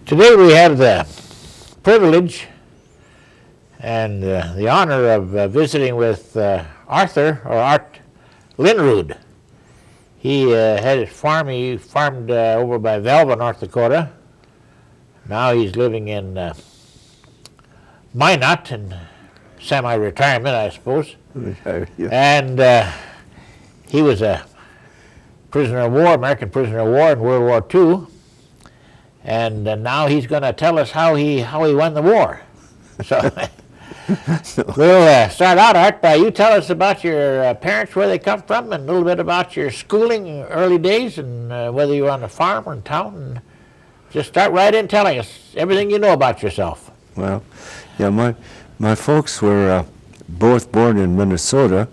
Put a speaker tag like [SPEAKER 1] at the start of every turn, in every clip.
[SPEAKER 1] Today we have the privilege and the honor of visiting with Arthur, or Art Linrud. He had his farm. He farmed over by Velva, North Dakota. Now he's living in Minot, in semi-retirement, I suppose.
[SPEAKER 2] Yeah.
[SPEAKER 1] And he was a prisoner of war, American prisoner of war in World War II. And now he's going to tell us how he won the war. So we'll start out, Art, by you tell us about your parents, where they come from, and a little bit about your schooling, early days, and whether you were on a farm or in town. And just start right in telling us everything you know about yourself.
[SPEAKER 2] Well, yeah, my folks were both born in Minnesota,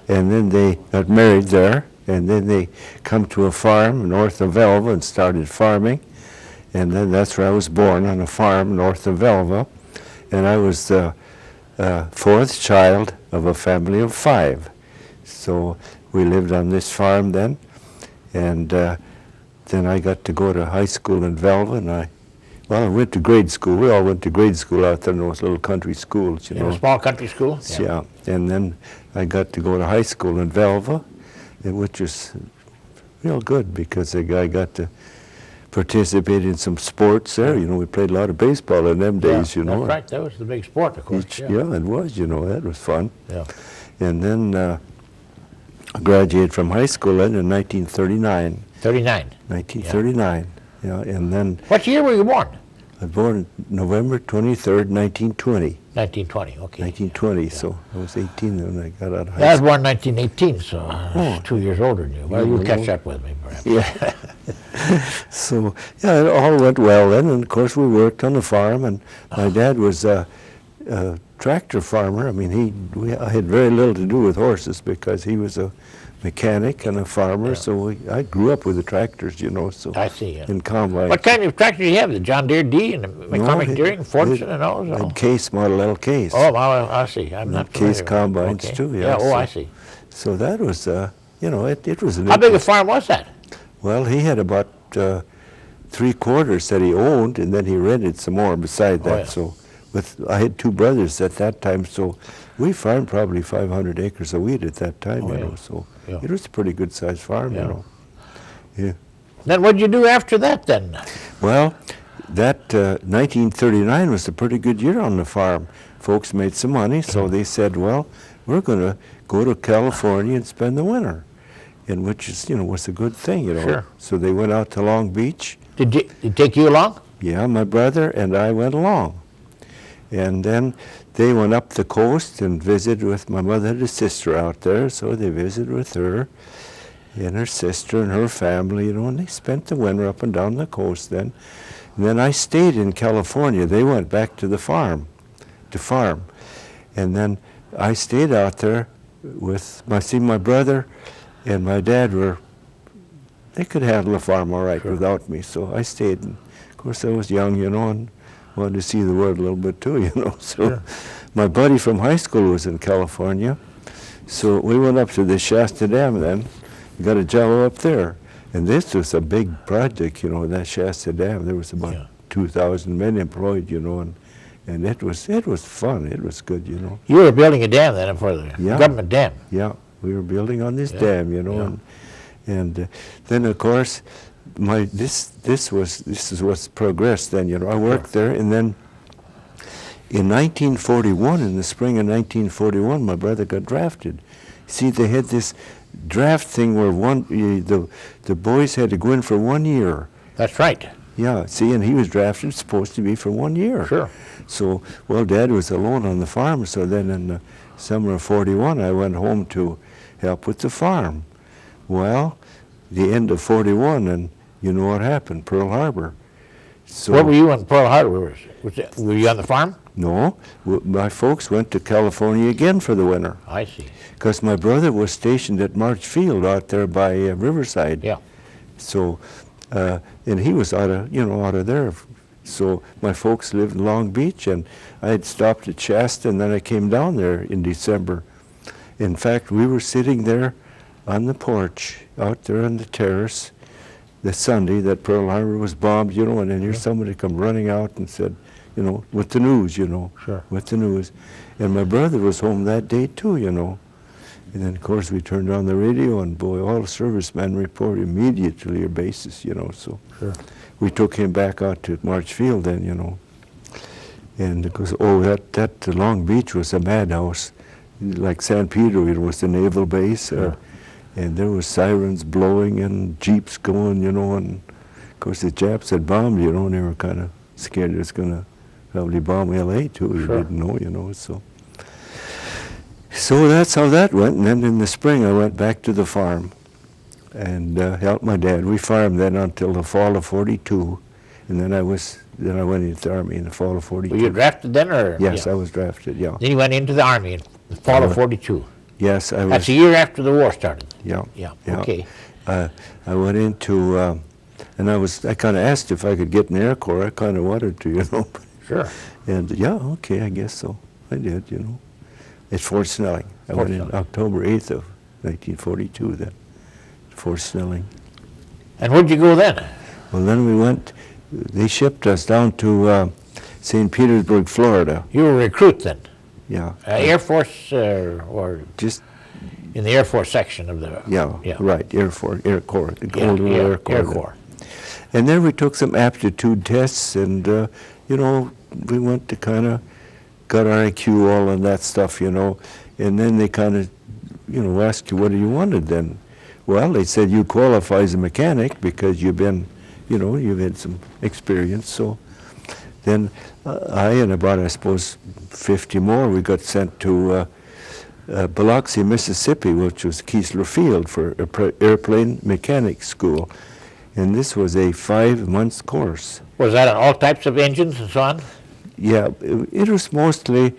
[SPEAKER 2] and then they got married there, and then they come to a farm north of Velva and started farming. And then that's where I was born, on a farm north of Velva. And I was the fourth child of a family of 5. So we lived on this farm then. And then I got to go to high school in Velva, and I went to grade school. We all went to grade school out there in those little country schools, you know.
[SPEAKER 1] A small country school?
[SPEAKER 2] Yeah. And then I got to go to high school in Velva, which was real good because I got to participate in some sports there. You know, we played a lot of baseball in them days, you know.
[SPEAKER 1] That's right. That was the big sport, of course.
[SPEAKER 2] Yeah, it was, you know. That was fun.
[SPEAKER 1] Yeah.
[SPEAKER 2] And then I graduated from high school then in 1939. 1939. Yeah. And then...
[SPEAKER 1] What year were you born?
[SPEAKER 2] I was born November 23rd, 1920.
[SPEAKER 1] 1920, okay.
[SPEAKER 2] 1920, yeah. So I was 18 when I got out of high
[SPEAKER 1] school. I was
[SPEAKER 2] born
[SPEAKER 1] in 1918, so 2 years older than you. Well, you'll catch up with me, perhaps.
[SPEAKER 2] Yeah. So, yeah, it all went well then, and of course we worked on the farm, and my dad was a tractor farmer. I mean, I had very little to do with horses because he was a mechanic and a farmer, so I grew up with the tractors, you know. So
[SPEAKER 1] I see.
[SPEAKER 2] In combine.
[SPEAKER 1] What kind of tractor do you have? The John Deere D and the McCormick Deering, Fortune and all those?
[SPEAKER 2] Case, Model L Case.
[SPEAKER 1] Oh, well, I see. I'm not
[SPEAKER 2] Case combines too, yeah.
[SPEAKER 1] Yeah, I see.
[SPEAKER 2] So that was, you know, it was an...
[SPEAKER 1] How big a farm was that?
[SPEAKER 2] Well, he had about 3/4 that he owned, and then he rented some more beside that.
[SPEAKER 1] Yeah.
[SPEAKER 2] So I had 2 brothers at that time, so we farmed probably 500 acres of wheat at that time, you know. So it was a pretty good sized farm, you know. Yeah.
[SPEAKER 1] Then what did you do after that then?
[SPEAKER 2] Well, that 1939 was a pretty good year on the farm. Folks made some money, so they said, well, we're going to go to California and spend the winter. And which is, you know, was a good thing, you know.
[SPEAKER 1] Sure.
[SPEAKER 2] So they went out to Long Beach.
[SPEAKER 1] Did it take you along?
[SPEAKER 2] Yeah, my brother and I went along. And then they went up the coast and visited with my mother and sister out there, so they visited with her and her sister and her family, you know, and they spent the winter up and down the coast then. And then I stayed in California. They went back to the farm, to farm. And then I stayed out there with my brother and my dad they could handle the farm all right without me, so I stayed. And of course, I was young, you know, and wanted to see the world a little bit too, you know. So my buddy from high school was in California, so we went up to the Shasta Dam then, got a job up there. And this was a big project, you know, that Shasta Dam. There was about 2,000 men employed, you know, and it was fun. It was good, you know.
[SPEAKER 1] You were building a dam then for the government dam.
[SPEAKER 2] Yeah. We were building on this dam, you know, and then of course, this is what's progressed. Then, you know, I worked there, and then in 1941, in the spring of 1941, my brother got drafted. See, they had this draft thing where the boys had to go in for 1 year.
[SPEAKER 1] That's right.
[SPEAKER 2] Yeah. See, and he was drafted supposed to be for 1 year.
[SPEAKER 1] Sure.
[SPEAKER 2] So, well, Dad was alone on the farm, so then in the summer of 41, I went home to help with the farm. Well, the end of 41, and you know what happened, Pearl Harbor. So
[SPEAKER 1] where were you when Pearl Harbor was? Were you on the farm?
[SPEAKER 2] No, my folks went to California again for the winter.
[SPEAKER 1] I see.
[SPEAKER 2] Because my brother was stationed at March Field out there by Riverside.
[SPEAKER 1] Yeah.
[SPEAKER 2] So, and he was out of there. So my folks lived in Long Beach, and I had stopped at Shasta, and then I came down there in December. In fact, we were sitting there on the porch out there on the terrace the Sunday that Pearl Harbor was bombed, you know, and then here's somebody come running out and said, you know, with the news, you know,
[SPEAKER 1] Sure.
[SPEAKER 2] with the news. And my brother was home that day too, you know. And then, of course, we turned on the radio, and boy, all the servicemen report immediately to your bases, you know. So
[SPEAKER 1] Sure.
[SPEAKER 2] we took him back out to March Field then, you know. And because, that Long Beach was a madhouse. Like San Pedro, it was the naval base. And there was sirens blowing and jeeps going, you know. And, of course, the Japs had bombed, you know, and they were kind of scared it was going to probably bomb L.A. too. You
[SPEAKER 1] Sure.
[SPEAKER 2] didn't know, you know, So that's how that went, and then in the spring I went back to the farm and helped my dad. We farmed then until the fall of '42, and then I went into the Army in the fall of '42.
[SPEAKER 1] Were you drafted then, or?
[SPEAKER 2] Yes,
[SPEAKER 1] yeah.
[SPEAKER 2] I was drafted, yeah.
[SPEAKER 1] Then you went into the Army in the fall of '42.
[SPEAKER 2] Yes, I was.
[SPEAKER 1] That's a year after the war started.
[SPEAKER 2] Yeah.
[SPEAKER 1] Yeah,
[SPEAKER 2] yeah.
[SPEAKER 1] okay.
[SPEAKER 2] I went into, and I kind of asked if I could get in the Air Corps. I kind of wanted to, you know.
[SPEAKER 1] Sure.
[SPEAKER 2] And yeah, okay, I guess so. I did, you know. At Fort Snelling. I went in October 8th of 1942 then. Fort Snelling.
[SPEAKER 1] And where'd you go then?
[SPEAKER 2] Well, then we went, they shipped us down to St. Petersburg, Florida.
[SPEAKER 1] You were a recruit then?
[SPEAKER 2] Yeah.
[SPEAKER 1] Air Force or
[SPEAKER 2] Just,
[SPEAKER 1] in the Air Force section of the...
[SPEAKER 2] yeah. Right, Air Corps, the
[SPEAKER 1] Yeah,
[SPEAKER 2] Golden Air Corps.
[SPEAKER 1] Air
[SPEAKER 2] then.
[SPEAKER 1] Corps.
[SPEAKER 2] And then we took some aptitude tests, and, you know, we went to kind of got our IQ all and that stuff, you know. And then they kind of, you know, asked you, what do you wanted then? Well, they said, you qualify as a mechanic because you've been, you know, you've had some experience. So then I and about, I suppose, 50 more, we got sent to Biloxi, Mississippi, which was Keesler Field for airplane mechanics school. And this was a 5-month course.
[SPEAKER 1] Was that on all types of engines and so on?
[SPEAKER 2] Yeah, it was mostly,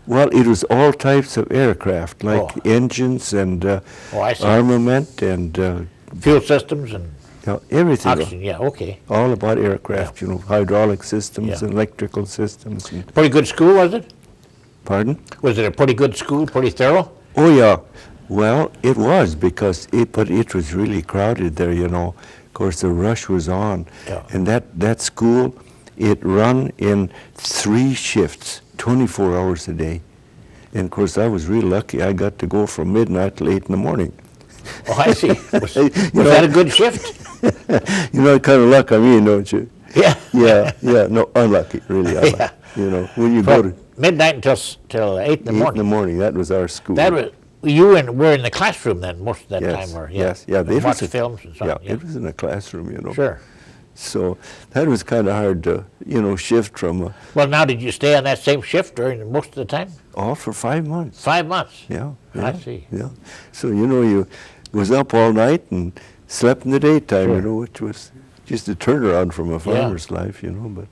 [SPEAKER 2] well, it was all types of aircraft, like engines and
[SPEAKER 1] I see.
[SPEAKER 2] armament and
[SPEAKER 1] Fuel systems and
[SPEAKER 2] everything.
[SPEAKER 1] oxygen, yeah, okay.
[SPEAKER 2] All about aircraft, you know, hydraulic systems,
[SPEAKER 1] Yeah.
[SPEAKER 2] and electrical systems. And,
[SPEAKER 1] Pretty good school, was it?
[SPEAKER 2] pardon?
[SPEAKER 1] Was it a pretty good school, pretty thorough?
[SPEAKER 2] Oh, yeah. Well, it was because but it was really crowded there, you know. Of course, the rush was on.
[SPEAKER 1] Yeah.
[SPEAKER 2] And that school, it run in 3 shifts, 24 hours a day. And of course, I was real lucky. I got to go from midnight till 8 in the morning.
[SPEAKER 1] Oh, I see. Was that a good shift?
[SPEAKER 2] You know, kind of luck I mean, don't you?
[SPEAKER 1] Yeah.
[SPEAKER 2] Yeah. No, unlucky, really. Unlucky.
[SPEAKER 1] Yeah.
[SPEAKER 2] You know, when you go to
[SPEAKER 1] Midnight till 8 in the
[SPEAKER 2] 8 in
[SPEAKER 1] morning.
[SPEAKER 2] the morning, that was our school.
[SPEAKER 1] That was, you were in the classroom then most of that
[SPEAKER 2] Yes,
[SPEAKER 1] time, or
[SPEAKER 2] yes, yeah.
[SPEAKER 1] and watched films and so on.
[SPEAKER 2] Yeah, it was in a classroom, you know.
[SPEAKER 1] Sure.
[SPEAKER 2] So that was kind of hard to, you know, shift from
[SPEAKER 1] Well, now did you stay on that same shift during most of the time?
[SPEAKER 2] all for 5 months.
[SPEAKER 1] 5 months.
[SPEAKER 2] Yeah,
[SPEAKER 1] I see.
[SPEAKER 2] Yeah. So, you know, you was up all night and slept in the daytime,
[SPEAKER 1] Sure.
[SPEAKER 2] you know, which was just a turnaround from a farmer's life, you know. But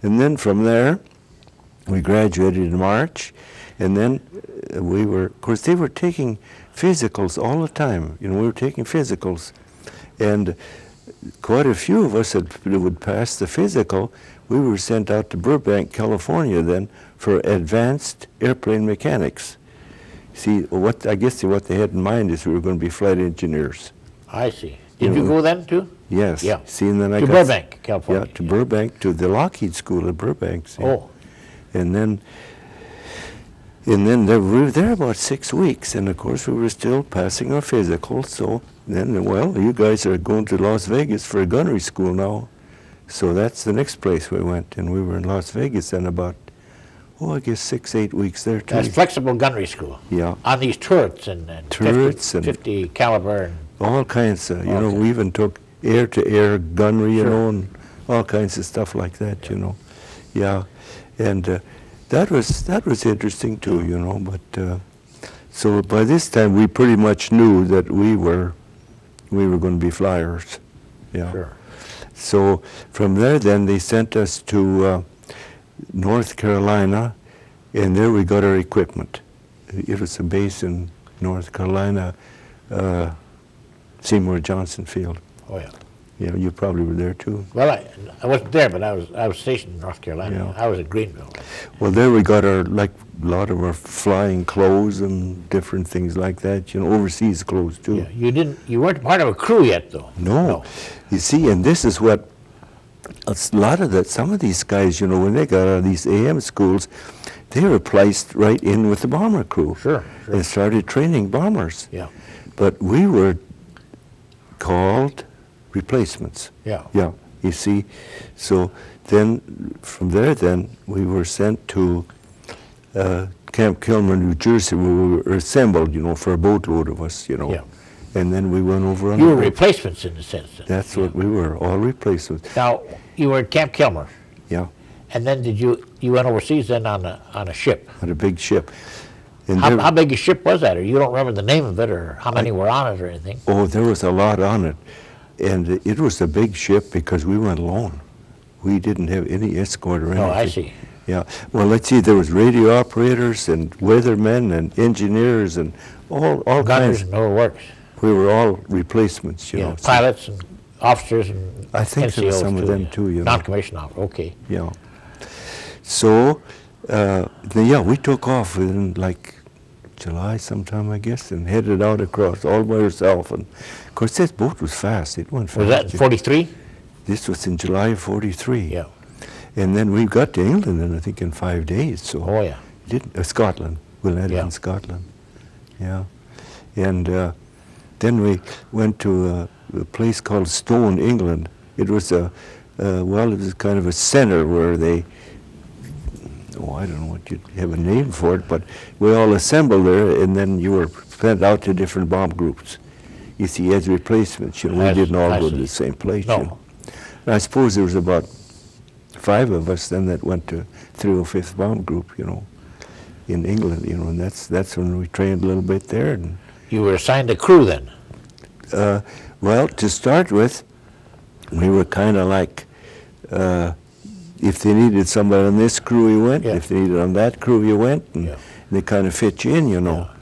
[SPEAKER 2] and then from there, we graduated in March, and then we were, of course, they were taking physicals all the time. You know, we were taking physicals, and quite a few of us that would pass the physical. We were sent out to Burbank, California then for advanced airplane mechanics. See, I guess what they had in mind is we were going to be flight engineers.
[SPEAKER 1] I see. Did you go then too?
[SPEAKER 2] Yes.
[SPEAKER 1] Yeah.
[SPEAKER 2] See, and then I
[SPEAKER 1] To
[SPEAKER 2] got
[SPEAKER 1] Burbank, California.
[SPEAKER 2] Yeah, to Burbank, to the Lockheed School at Burbank. See?
[SPEAKER 1] Oh,
[SPEAKER 2] And then we were there about 6 weeks, and of course we were still passing our physicals. So then, well, you guys are going to Las Vegas for a gunnery school now. So that's the next place we went, and we were in Las Vegas then about, I guess 6, 8 weeks there too.
[SPEAKER 1] that's flexible gunnery school.
[SPEAKER 2] Yeah,
[SPEAKER 1] On these turrets and
[SPEAKER 2] Turrets
[SPEAKER 1] 50 caliber. And,
[SPEAKER 2] all kinds of, you know,
[SPEAKER 1] Okay.
[SPEAKER 2] we even took air-to-air gunnery, you know, and all kinds of stuff like that, you know. Yeah, and that was interesting too, you know. But so by this time we pretty much knew that we were going to be flyers. Yeah.
[SPEAKER 1] Sure.
[SPEAKER 2] So from there, then they sent us to North Carolina, and there we got our equipment. It was a base in North Carolina, Seymour Johnson Field.
[SPEAKER 1] Oh yeah.
[SPEAKER 2] Yeah, you probably were there too.
[SPEAKER 1] Well, I wasn't there, but I was stationed in North Carolina.
[SPEAKER 2] Yeah.
[SPEAKER 1] I was at Greenville.
[SPEAKER 2] Well, there we got our a lot of our flying clothes and different things like that, you know, overseas clothes too.
[SPEAKER 1] Yeah. You weren't part of a crew yet, though.
[SPEAKER 2] No. You see, and this is what some of these guys, you know, when they got out of these AM schools, they were placed right in with the bomber crew.
[SPEAKER 1] Sure.
[SPEAKER 2] And started training bombers.
[SPEAKER 1] Yeah.
[SPEAKER 2] But we were called replacements.
[SPEAKER 1] Yeah.
[SPEAKER 2] Yeah, you see. So then, from there then, we were sent to Camp Kilmer, New Jersey, where we were assembled, you know, for a boatload of us, you know.
[SPEAKER 1] Yeah.
[SPEAKER 2] And then we went over on
[SPEAKER 1] You
[SPEAKER 2] the
[SPEAKER 1] were
[SPEAKER 2] boat.
[SPEAKER 1] replacements in a sense. Then.
[SPEAKER 2] That's what we were, all replacements.
[SPEAKER 1] Now, you were at Camp Kilmer.
[SPEAKER 2] Yeah,
[SPEAKER 1] And then you went overseas then on a ship.
[SPEAKER 2] on a big ship. And
[SPEAKER 1] How big a ship was that? Or you don't remember the name of it, or how many were on it, or anything?
[SPEAKER 2] Oh, there was a lot on it. And it was a big ship because we went alone. We didn't have any escort or anything.
[SPEAKER 1] Oh, I see.
[SPEAKER 2] Yeah. Well, let's see, there was radio operators and weathermen and engineers and all
[SPEAKER 1] Gunners
[SPEAKER 2] kinds.
[SPEAKER 1] and whole works.
[SPEAKER 2] We were all replacements, you know. So,
[SPEAKER 1] Pilots and officers and
[SPEAKER 2] I think there were
[SPEAKER 1] NCOs
[SPEAKER 2] some of them
[SPEAKER 1] yeah.
[SPEAKER 2] too, you know.
[SPEAKER 1] Non-commissioned officers, okay.
[SPEAKER 2] Yeah. So, we took off in like July sometime, I guess, and headed out across all by ourselves. And of course, this boat was fast. It went fast.
[SPEAKER 1] Was that in 43?
[SPEAKER 2] This was in July of 43.
[SPEAKER 1] Yeah.
[SPEAKER 2] And then we got to England in, I think, in 5 days. So
[SPEAKER 1] Oh, yeah.
[SPEAKER 2] Scotland. We landed
[SPEAKER 1] Yeah.
[SPEAKER 2] in Scotland. Yeah. And then we went to a place called Stone, England. It was it was kind of a center where they, I don't know what you'd have a name for it, but we all assembled there, and then you were sent out to different bomb groups. You see, as replacements, you know, we didn't all go to the same place.
[SPEAKER 1] No.
[SPEAKER 2] You know. And I suppose there was about 5 of us then that went to 305th Bomb Group, you know, in England, you know, and that's when we trained a little bit there. And
[SPEAKER 1] You were assigned a crew then?
[SPEAKER 2] well, to start with, we were kind of like, if they needed somebody on this crew, you went.
[SPEAKER 1] Yeah.
[SPEAKER 2] If they needed on that crew, you went, and
[SPEAKER 1] Yeah.
[SPEAKER 2] they kind of fit you in, you know.
[SPEAKER 1] Yeah.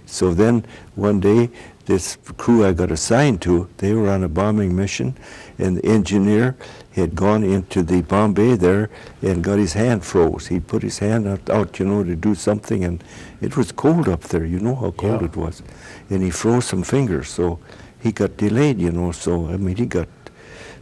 [SPEAKER 2] So then one day, this crew I got assigned to, they were on a bombing mission, and the engineer had gone into the bomb bay there and got his hand froze. He put his hand out, you know, to do something, and it was cold up there. You know how cold
[SPEAKER 1] Yeah.
[SPEAKER 2] it was. And he froze some fingers, so he got delayed, you know. So, I mean,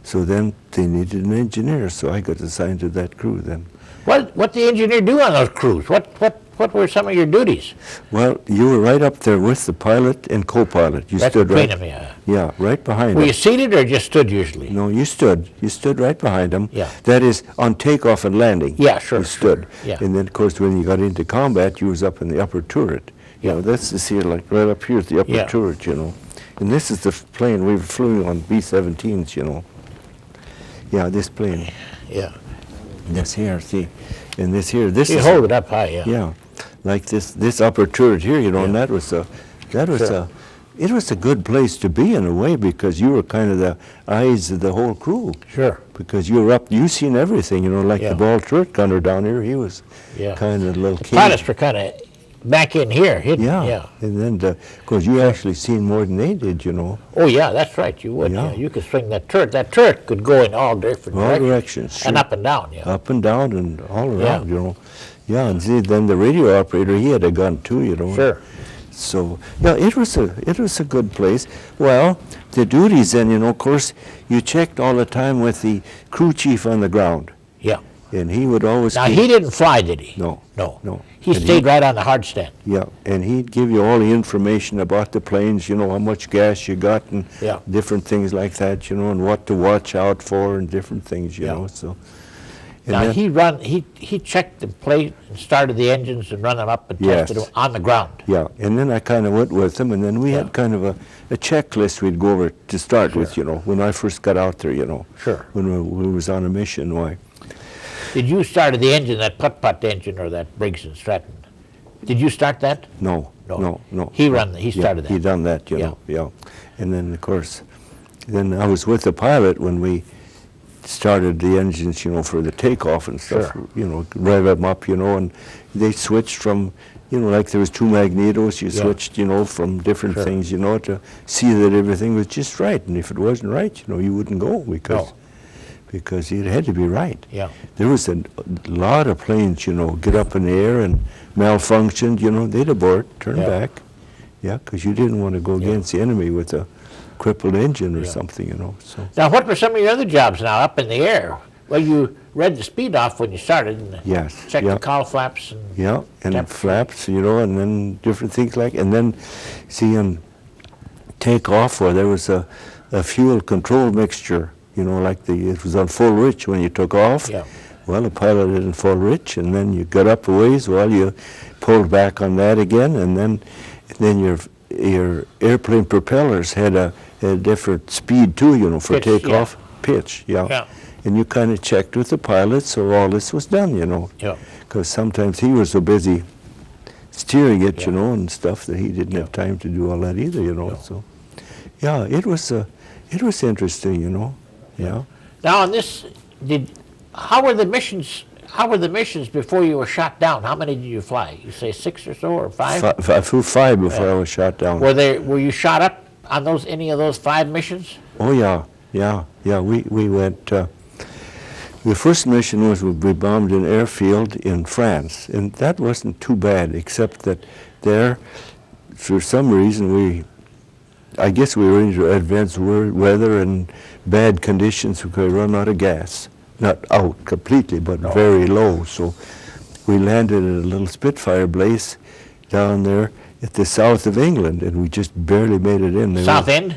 [SPEAKER 2] so then they needed an engineer, so I got assigned to that crew then.
[SPEAKER 1] What did the engineer do on those crews? What were some of your duties?
[SPEAKER 2] Well, you were right up there with the pilot and co-pilot. You
[SPEAKER 1] That's
[SPEAKER 2] stood
[SPEAKER 1] between
[SPEAKER 2] right.
[SPEAKER 1] them, yeah.
[SPEAKER 2] Yeah, right behind
[SPEAKER 1] Were
[SPEAKER 2] him.
[SPEAKER 1] you seated or just stood usually?
[SPEAKER 2] No, you stood. You stood right behind him.
[SPEAKER 1] Yeah.
[SPEAKER 2] That is, on takeoff and landing.
[SPEAKER 1] Yeah, sure,
[SPEAKER 2] You stood.
[SPEAKER 1] sure, yeah.
[SPEAKER 2] And then, of course, when you got into combat, you was up in the upper turret. You
[SPEAKER 1] Yeah.
[SPEAKER 2] know, that's this here, like right up here is the upper
[SPEAKER 1] Yeah.
[SPEAKER 2] turret, you know. And this is the plane we flew on B-17s, you know. Yeah, this plane.
[SPEAKER 1] Yeah.
[SPEAKER 2] This here, see. And this here,
[SPEAKER 1] You hold it up high, yeah.
[SPEAKER 2] yeah, like this upper turret here, you know, and
[SPEAKER 1] Yeah.
[SPEAKER 2] it was a good place to be in a way, because you were kind of the eyes of the whole crew,
[SPEAKER 1] Sure.
[SPEAKER 2] because you were up, you seen everything, you know, like
[SPEAKER 1] Yeah.
[SPEAKER 2] the ball turret gunner down here, he was
[SPEAKER 1] Yeah.
[SPEAKER 2] kind of a little
[SPEAKER 1] The
[SPEAKER 2] kid.
[SPEAKER 1] pilots were kind of back in here, hidden.
[SPEAKER 2] Yeah,
[SPEAKER 1] Yeah.
[SPEAKER 2] and then, of course, you actually seen more than they did, you know,
[SPEAKER 1] Oh, yeah, that's right. You would.
[SPEAKER 2] Yeah.
[SPEAKER 1] Yeah. You could swing that turret. That turret could go in all different
[SPEAKER 2] all
[SPEAKER 1] directions.
[SPEAKER 2] directions,
[SPEAKER 1] And
[SPEAKER 2] sure.
[SPEAKER 1] up and down, yeah.
[SPEAKER 2] Up and down and all around,
[SPEAKER 1] Yeah.
[SPEAKER 2] you know. Yeah, and see, then the radio operator, he had a gun too, you know.
[SPEAKER 1] Sure.
[SPEAKER 2] So, yeah, it was a good place. Well, the duties then, you know, of course, you checked all the time with the crew chief on the ground,
[SPEAKER 1] Yeah.
[SPEAKER 2] and he would always
[SPEAKER 1] Now,
[SPEAKER 2] keep-
[SPEAKER 1] he didn't fly, did he?
[SPEAKER 2] No,
[SPEAKER 1] No.
[SPEAKER 2] no.
[SPEAKER 1] He
[SPEAKER 2] And
[SPEAKER 1] stayed right on the hard stand.
[SPEAKER 2] Yeah, and he'd give you all the information about the planes, you know, how much gas you got and
[SPEAKER 1] Yeah.
[SPEAKER 2] different things like that, you know, and what to watch out for and different things, you
[SPEAKER 1] Yeah.
[SPEAKER 2] know, so. And
[SPEAKER 1] Now,
[SPEAKER 2] then-
[SPEAKER 1] he checked the plate and started the engines and run them up and
[SPEAKER 2] Yes.
[SPEAKER 1] tested them on the ground.
[SPEAKER 2] Yeah, and then I kind of went with him, and then we
[SPEAKER 1] Yeah.
[SPEAKER 2] had kind of a checklist we'd go over to start with, you know, when I first got out there, you know.
[SPEAKER 1] Sure.
[SPEAKER 2] When we was on a mission, why.
[SPEAKER 1] Did you start the engine, that putt-putt engine or that Briggs and Stratton? Did you start that?
[SPEAKER 2] No,
[SPEAKER 1] No.
[SPEAKER 2] no.
[SPEAKER 1] He
[SPEAKER 2] Yeah,
[SPEAKER 1] started that.
[SPEAKER 2] He done that, you know, yeah. And then, of course, then I was with the pilot when we started the engines, you know, for the takeoff and stuff,
[SPEAKER 1] Sure.
[SPEAKER 2] you know, rev them up, you know, and they switched from, you know, like there was 2 magnetos, you
[SPEAKER 1] Yeah.
[SPEAKER 2] switched, you know, from different
[SPEAKER 1] Sure.
[SPEAKER 2] things, you know, to see that everything was just right. And if it wasn't right, you know, you wouldn't go because it had to be right.
[SPEAKER 1] Yeah.
[SPEAKER 2] There was a lot of planes, get up in the air and malfunctioned, they'd abort, turn back. Yeah, because you didn't want to go against the enemy with a crippled engine or something, So.
[SPEAKER 1] Now, what were some of your other jobs now up in the air? Well, you read the speed off when you started and checked the cowl flaps. And
[SPEAKER 2] and flaps, and then different things and then, see, on takeoff, where there was a fuel control mixture, it was on full rich when you took off.
[SPEAKER 1] Yeah.
[SPEAKER 2] Well, the pilot didn't full rich, and then you got up a ways, you pulled back on that again, and then your airplane propellers had a different speed too, for
[SPEAKER 1] Pitch,
[SPEAKER 2] takeoff. Pitch,
[SPEAKER 1] Yeah.
[SPEAKER 2] And you kind of checked with the pilot, so all this was done,
[SPEAKER 1] Yeah.
[SPEAKER 2] because sometimes he was so busy steering it, and stuff that he didn't have time to do all that either, So, it was interesting, Yeah.
[SPEAKER 1] Now, on this, how were the missions? How were the missions before you were shot down? How many did you fly? You say 6 or so, or 5?
[SPEAKER 2] I flew 5 before I was shot down.
[SPEAKER 1] Were you shot up on any of those 5 missions?
[SPEAKER 2] Oh yeah. We went. The first mission was we bombed an airfield in France, and that wasn't too bad, except that there, for some reason, I guess we were into advanced weather and bad conditions. We could run out of gas. Not out completely, but very low. So we landed at a little Spitfire base down there at the south of England, and we just barely made it in.
[SPEAKER 1] South End?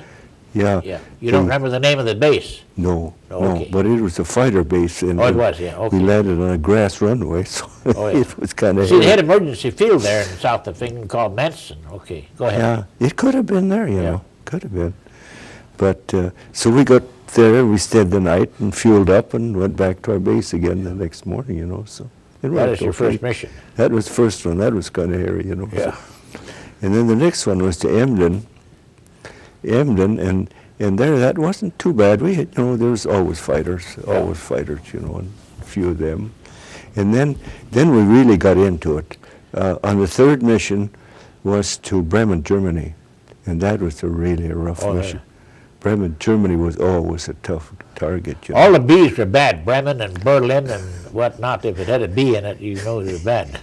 [SPEAKER 2] Yeah.
[SPEAKER 1] Yeah. You don't remember the name of the base?
[SPEAKER 2] No,
[SPEAKER 1] Okay.
[SPEAKER 2] but it was a fighter base. And
[SPEAKER 1] it was, yeah. Okay.
[SPEAKER 2] we landed on a grass runway, so it was kind of.
[SPEAKER 1] See, they had an emergency field there in the south of England called Manson. Okay, go ahead.
[SPEAKER 2] Yeah, it could have been there, you know. Could have been. But, so we got there, we stayed the night and fueled up and went back to our base again the next morning, so.
[SPEAKER 1] That is your first mission.
[SPEAKER 2] That was the first one. That was kind of hairy,
[SPEAKER 1] Yeah.
[SPEAKER 2] So. And then the next one was to Emden, and there that wasn't too bad. We had, there was always fighters, and a few of them. And then we really got into it. On the third mission was to Bremen, Germany, and that was really a rough mission. Bremen, Germany was always a tough target.
[SPEAKER 1] All the B's were bad, Bremen and Berlin and whatnot. If it had a B in it, it was bad.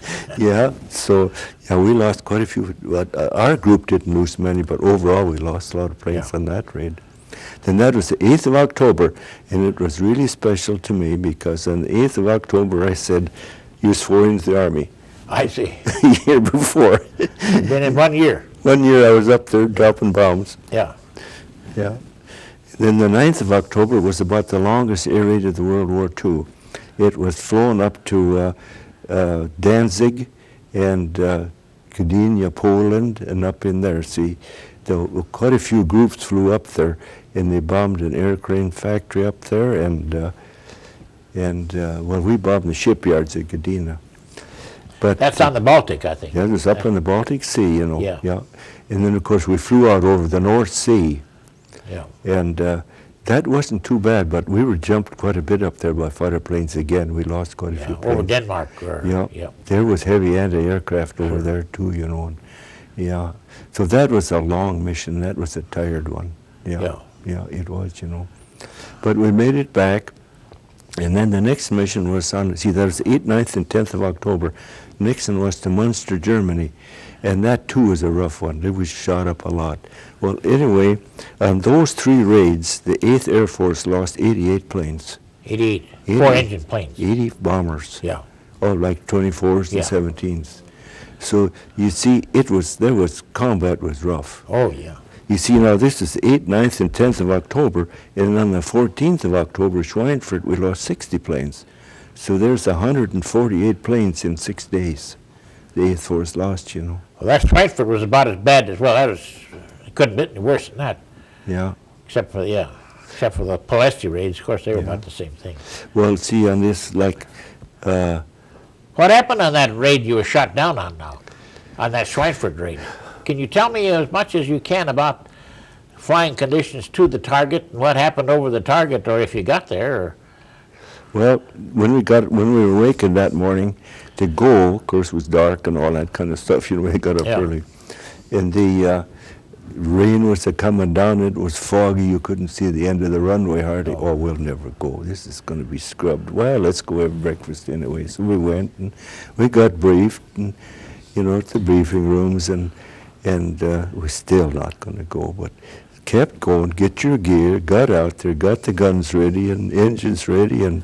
[SPEAKER 2] So we lost quite a few. Our group didn't lose many, but overall we lost a lot of planes on that raid. Then that was the 8th of October, and it was really special to me because on the 8th of October I said, you swore into the Army.
[SPEAKER 1] I see.
[SPEAKER 2] The year before.
[SPEAKER 1] Been in 1 year.
[SPEAKER 2] 1 year I was up there dropping bombs.
[SPEAKER 1] Yeah.
[SPEAKER 2] Then the 9th of October was about the longest air raid of the World War II. It was flown up to Danzig and Gdynia, Poland, and up in there. See, quite a few groups flew up there, and they bombed an aircraft factory up there, and we bombed the shipyards at Gdynia. But
[SPEAKER 1] that's on the Baltic, I think.
[SPEAKER 2] Yeah, it was up on the Baltic Sea,
[SPEAKER 1] Yeah.
[SPEAKER 2] And then, of course, we flew out over the North Sea.
[SPEAKER 1] Yeah.
[SPEAKER 2] And that wasn't too bad, but we were jumped quite a bit up there by fighter planes again. We lost quite a few planes.
[SPEAKER 1] Over Denmark.
[SPEAKER 2] There was heavy anti-aircraft over there too, and so that was a long mission. That was a tired one. Yeah, it was, But we made it back, and then the next mission was that was 8th, 9th, and 10th of October. Next one was to Munster, Germany. And that, too, was a rough one. It was shot up a lot. Well, anyway, on those 3 raids, the 8th Air Force lost 88 planes.
[SPEAKER 1] 88. 4-engine planes.
[SPEAKER 2] 80 bombers.
[SPEAKER 1] Yeah.
[SPEAKER 2] Oh, like 24s and 17s. So, you see, combat was rough.
[SPEAKER 1] Oh, yeah.
[SPEAKER 2] You see, now this is 8th, 9th, and 10th of October, and on the 14th of October, Schweinfurt, we lost 60 planes. So there's 148 planes in 6 days. The 8th Force lost, Well,
[SPEAKER 1] that Schweinfurt was about as bad as well. It couldn't have been any worse than that.
[SPEAKER 2] Yeah.
[SPEAKER 1] Except for the Palesti raids. Of course, they were about the same thing.
[SPEAKER 2] Well, see, on this,
[SPEAKER 1] what happened on that raid you were shot down on now? On that Schweinfurt raid? Can you tell me as much as you can about flying conditions to the target and what happened over the target, or if you got there? Or?
[SPEAKER 2] Well, when we were awakened that morning, the goal, of course, was dark and all that kind of stuff. We got up early, and rain was coming down, it was foggy, you couldn't see the end of the runway hardly. Oh, we'll never go, this is going to be scrubbed. Well, let's go have breakfast anyway. So we went and we got briefed, and, at the briefing rooms, and we're still not going to go, but kept going, get your gear, got out there, got the guns ready and engines ready, and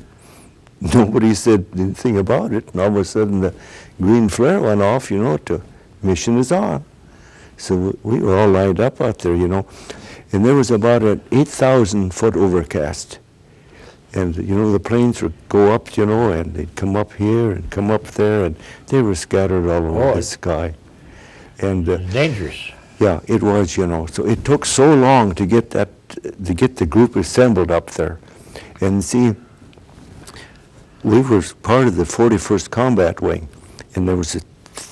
[SPEAKER 2] nobody said anything about it. And all of a sudden the green flare went off, to mission is on. So we were all lined up out there, and there was about an 8,000 foot overcast. And, the planes would go up, and they'd come up here and come up there, and they were scattered all over the sky. And
[SPEAKER 1] dangerous.
[SPEAKER 2] Yeah, it was, So it took so long to get the group assembled up there. And see, we were part of the 41st Combat Wing, and there was a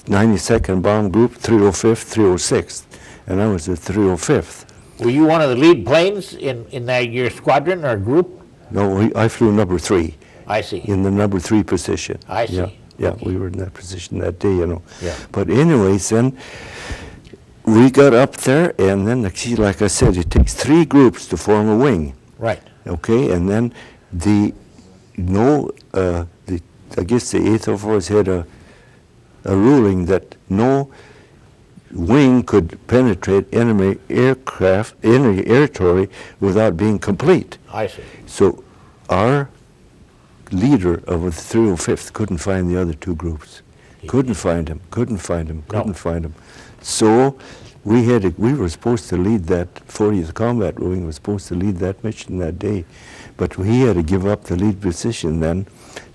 [SPEAKER 2] 92nd Bomb Group, 305th, 306th, and I was the 305th.
[SPEAKER 1] Were you one of the lead planes in your squadron or group?
[SPEAKER 2] No, I flew number 3.
[SPEAKER 1] I see.
[SPEAKER 2] In the number 3 position.
[SPEAKER 1] I see.
[SPEAKER 2] Yeah,
[SPEAKER 1] Okay.
[SPEAKER 2] we were in that position that day,
[SPEAKER 1] Yeah.
[SPEAKER 2] But anyways, then we got up there, and then, like I said, it takes 3 groups to form a wing.
[SPEAKER 1] Right.
[SPEAKER 2] Okay, and then I guess the 8th Air Force had a ruling that no wing could penetrate enemy aircraft, enemy territory without being complete.
[SPEAKER 1] I see.
[SPEAKER 2] So our leader of the 305th couldn't find the other 2 groups. Couldn't find him. So we were supposed to lead that 40th Combat Wing was supposed to lead that mission that day, but he had to give up the lead position then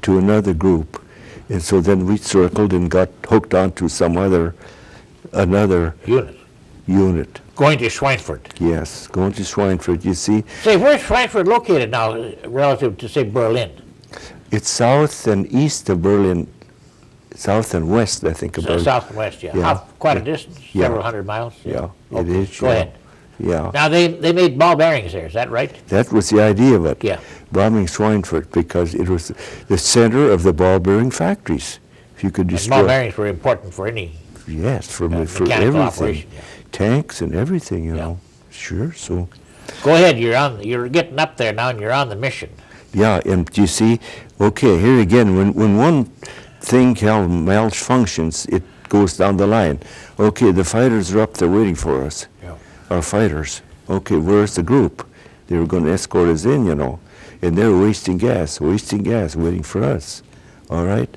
[SPEAKER 2] to another group. And so then we circled and got hooked onto another unit.
[SPEAKER 1] Going to Schweinfurt.
[SPEAKER 2] Yes, going to Schweinfurt, you see.
[SPEAKER 1] Say, where's Schweinfurt located now relative to, say, Berlin?
[SPEAKER 2] It's south and east of Berlin, south and west, I think, about.
[SPEAKER 1] South and west, yeah.
[SPEAKER 2] Yeah.
[SPEAKER 1] Quite a distance,
[SPEAKER 2] Yeah.
[SPEAKER 1] several hundred miles.
[SPEAKER 2] Yeah, it
[SPEAKER 1] Okay,
[SPEAKER 2] is.
[SPEAKER 1] go ahead.
[SPEAKER 2] Yeah.
[SPEAKER 1] Now, they made ball bearings there, is that right?
[SPEAKER 2] That was the idea of it.
[SPEAKER 1] Yeah.
[SPEAKER 2] Bombing Schweinfurt, because it was the center of the ball bearing factories. If you could
[SPEAKER 1] And
[SPEAKER 2] destroy.
[SPEAKER 1] ball bearings were important for any
[SPEAKER 2] Yes, for
[SPEAKER 1] mechanical
[SPEAKER 2] everything.
[SPEAKER 1] operation. Yeah.
[SPEAKER 2] Tanks and everything, you know. Sure, so.
[SPEAKER 1] Go ahead, you're getting up there now and you're on the mission.
[SPEAKER 2] Yeah, and you see, okay, here again, when one thing malfunctions, it goes down the line. Okay, the fighters are up there waiting for us.
[SPEAKER 1] Yeah.
[SPEAKER 2] Our fighters. Okay, where's the group? They were going to escort us in, you know, and they were wasting gas, waiting for us. All right?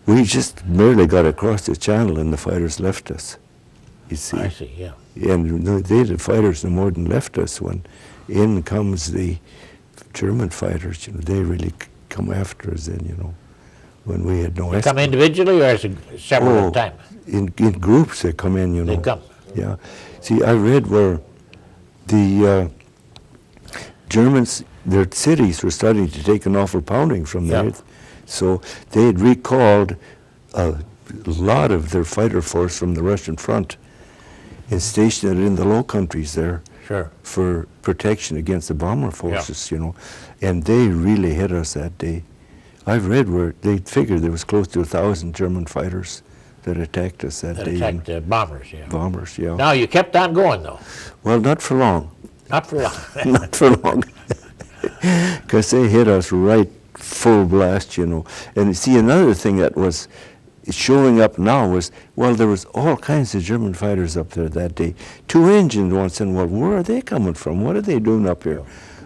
[SPEAKER 2] We just barely got across the channel and the fighters left us. You see?
[SPEAKER 1] I see, yeah.
[SPEAKER 2] And the fighters no more than left us when in comes the German fighters. You know, they really come after us then, you know, when we had no.
[SPEAKER 1] They come individually or as several at a time?
[SPEAKER 2] In groups they come in, you know.
[SPEAKER 1] They come.
[SPEAKER 2] Yeah. See, I read where the Germans, their cities were starting to take an awful pounding from there.
[SPEAKER 1] Yeah.
[SPEAKER 2] So they had recalled a lot of their fighter force from the Russian front and stationed it in the Low Countries there.
[SPEAKER 1] Sure.
[SPEAKER 2] For protection against the bomber forces, you know. And they really hit us that day. I've read where they figured there was close to 1,000 German fighters that attacked us that day.
[SPEAKER 1] Attacked bombers, yeah.
[SPEAKER 2] Bombers, yeah.
[SPEAKER 1] Now, you kept on going, though.
[SPEAKER 2] Well, not for long.
[SPEAKER 1] Not for long.
[SPEAKER 2] Not for long. Because they hit us right full blast, you know. And you see, another thing that was showing up now was, well, there was all kinds of German fighters up there that day. 2-engined ones, and well, where are they coming from? What are they doing up here?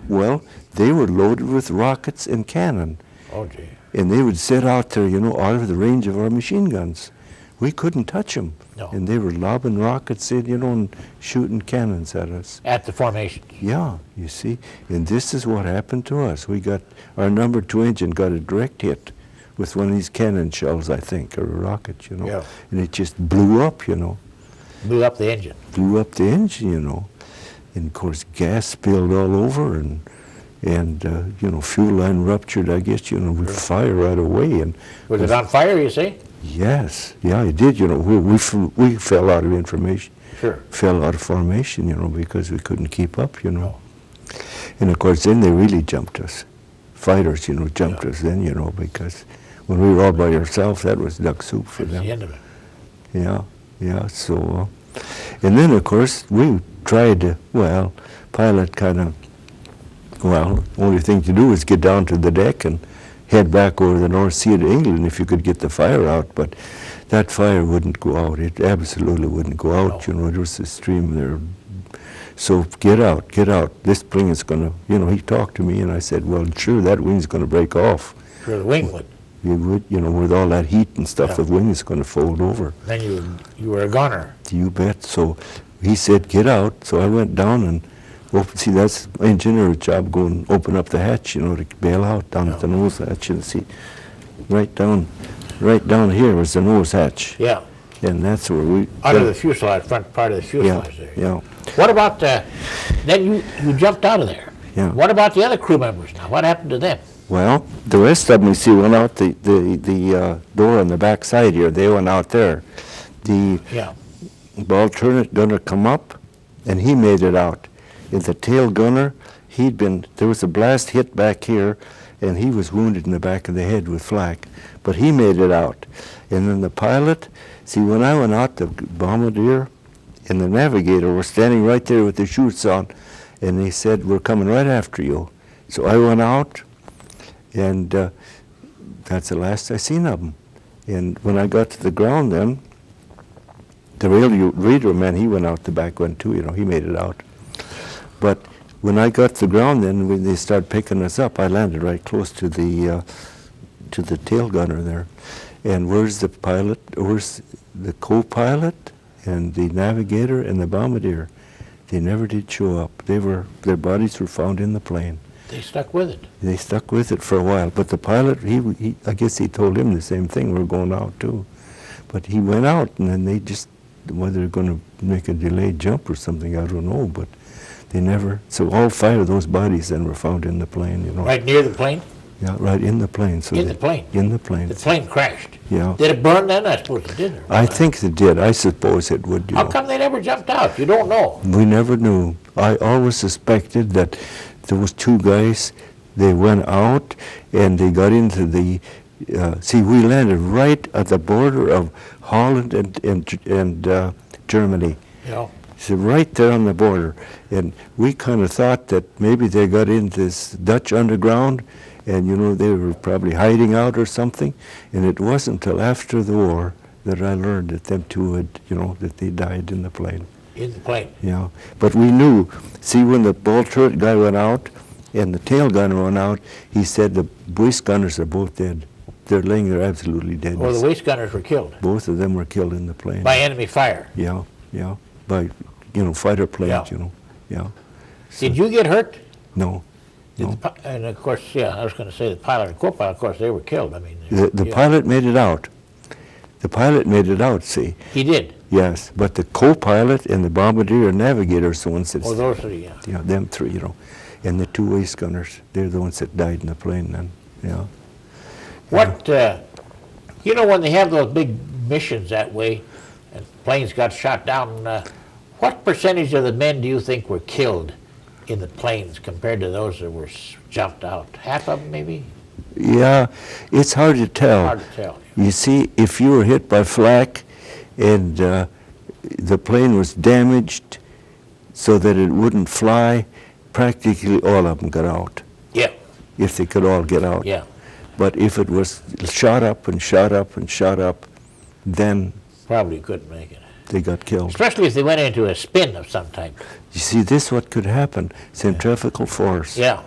[SPEAKER 2] Well, they were loaded with rockets and cannon.
[SPEAKER 1] Oh, gee.
[SPEAKER 2] And they would sit out there, you know, out of the range of our machine guns. We couldn't touch them.
[SPEAKER 1] No.
[SPEAKER 2] And they were lobbing rockets in, you know, and shooting cannons at us.
[SPEAKER 1] At the formations.
[SPEAKER 2] Yeah, you see. And this is what happened to us. We got, our number 2 engine got a direct hit with one of these cannon shells, I think, or a rocket, you know.
[SPEAKER 1] Yeah.
[SPEAKER 2] And it just blew up, you know.
[SPEAKER 1] Blew up the engine.
[SPEAKER 2] Blew up the engine, you know. And of course, gas spilled all over, and you know, fuel line ruptured, I guess, you know, with fire right away. And
[SPEAKER 1] Was it on fire, you say?
[SPEAKER 2] yes, yeah, it did, you know. We fell out of information.
[SPEAKER 1] Sure.
[SPEAKER 2] Fell out of formation, you know, because we couldn't keep up, you know. And of course, then they really jumped us. Fighters, you know, jumped us then, you know, because when we were all by ourselves, that was duck soup for
[SPEAKER 1] That's
[SPEAKER 2] them.
[SPEAKER 1] the end of it.
[SPEAKER 2] Yeah, yeah, so, And then, of course, we tried to, pilot kind of, only thing to do is get down to the deck and head back over the North Sea to England if you could get the fire out. But that fire wouldn't go out. It absolutely wouldn't go out.
[SPEAKER 1] No.
[SPEAKER 2] There was a stream there. So get out. This plane is going to, he talked to me and I said, well, sure, that wing's going to break off.
[SPEAKER 1] Sure, the wing would.
[SPEAKER 2] You would, with all that heat and stuff, the wing is going to fold over.
[SPEAKER 1] Then you were a gunner.
[SPEAKER 2] You bet. So he said, get out. So I went down and see, that's engineer's job, go and open up the hatch, to bail out down at the nose hatch and see. Right down here was the nose hatch.
[SPEAKER 1] Yeah.
[SPEAKER 2] And that's where we...
[SPEAKER 1] Under the fuselage, front part of the fuselage there.
[SPEAKER 2] Yeah.
[SPEAKER 1] What about, then you jumped out of there.
[SPEAKER 2] Yeah.
[SPEAKER 1] What about the other crew members now? What happened to them?
[SPEAKER 2] Well, the rest of them, you see, went out the door on the back side here. They went out there. The alternate gunner come up, and he made it out. And the tail gunner, there was a blast hit back here, and he was wounded in the back of the head with flak. But he made it out. And then the pilot, see, when I went out, the bombardier and the navigator were standing right there with their chutes on, and they said, we're coming right after you. So I went out, and that's the last I seen of them. And when I got to the ground then, the radio man, he went out the back one too, he made it out. But when I got to the ground then, when they started picking us up, I landed right close to the tail gunner there. And where's the pilot, where's the co-pilot and the navigator and the bombardier? They never did show up. Their bodies were found in the plane.
[SPEAKER 1] They stuck with it.
[SPEAKER 2] They stuck with it for a while. But the pilot, I guess he told him the same thing, we're going out too. But he went out, and then they just, whether they're going to make a delayed jump or something, I don't know. But they never, so all 5 of those bodies then were found in the plane,
[SPEAKER 1] Right near the plane?
[SPEAKER 2] Yeah, right in the plane. So
[SPEAKER 1] In the plane?
[SPEAKER 2] In the plane.
[SPEAKER 1] The plane crashed?
[SPEAKER 2] Yeah.
[SPEAKER 1] Did it burn then? I suppose it did.
[SPEAKER 2] I think it did. I suppose it would.
[SPEAKER 1] How come they never jumped out? You don't know.
[SPEAKER 2] We never knew. I always suspected that there was 2 guys. They went out and they got into the. See, we landed right at the border of Holland and Germany.
[SPEAKER 1] Yeah.
[SPEAKER 2] So right there on the border, and we kind of thought that maybe they got into this Dutch underground, and they were probably hiding out or something. And it wasn't until after the war that I learned that them 2 had, that they died in the plane.
[SPEAKER 1] In the plane?
[SPEAKER 2] Yeah, but we knew. See, when the ball turret guy went out and the tail gunner went out, he said the waist gunners are both dead. They're laying there absolutely dead.
[SPEAKER 1] Or the waist gunners were killed?
[SPEAKER 2] Both of them were killed in the plane.
[SPEAKER 1] By enemy fire?
[SPEAKER 2] Yeah, by, fighter planes, yeah. So,
[SPEAKER 1] did you get hurt?
[SPEAKER 2] No.
[SPEAKER 1] And of course, I was going to say the pilot and co-pilot, of course, they were killed. I mean,
[SPEAKER 2] the pilot made it out. The pilot made it out, see.
[SPEAKER 1] He did?
[SPEAKER 2] Yes, but the co-pilot and the bombardier and navigator are the ones that...
[SPEAKER 1] Oh, those 3, yeah.
[SPEAKER 2] Yeah, them 3, And the 2 waist gunners, they're the ones that died in the plane then, yeah.
[SPEAKER 1] What, when they have those big missions that way, and planes got shot down, what percentage of the men do you think were killed in the planes compared to those that were jumped out? Half of them, maybe?
[SPEAKER 2] Yeah, it's hard to tell.
[SPEAKER 1] Hard to tell.
[SPEAKER 2] You see, if you were hit by flak and the plane was damaged so that it wouldn't fly, practically all of them got out.
[SPEAKER 1] Yeah.
[SPEAKER 2] If they could all get out.
[SPEAKER 1] Yeah.
[SPEAKER 2] But if it was shot up and shot up and shot up, then...
[SPEAKER 1] Probably couldn't make it.
[SPEAKER 2] They got killed.
[SPEAKER 1] Especially if they went into a spin of some type.
[SPEAKER 2] You see, this what could happen, centrifugal force.
[SPEAKER 1] Yeah.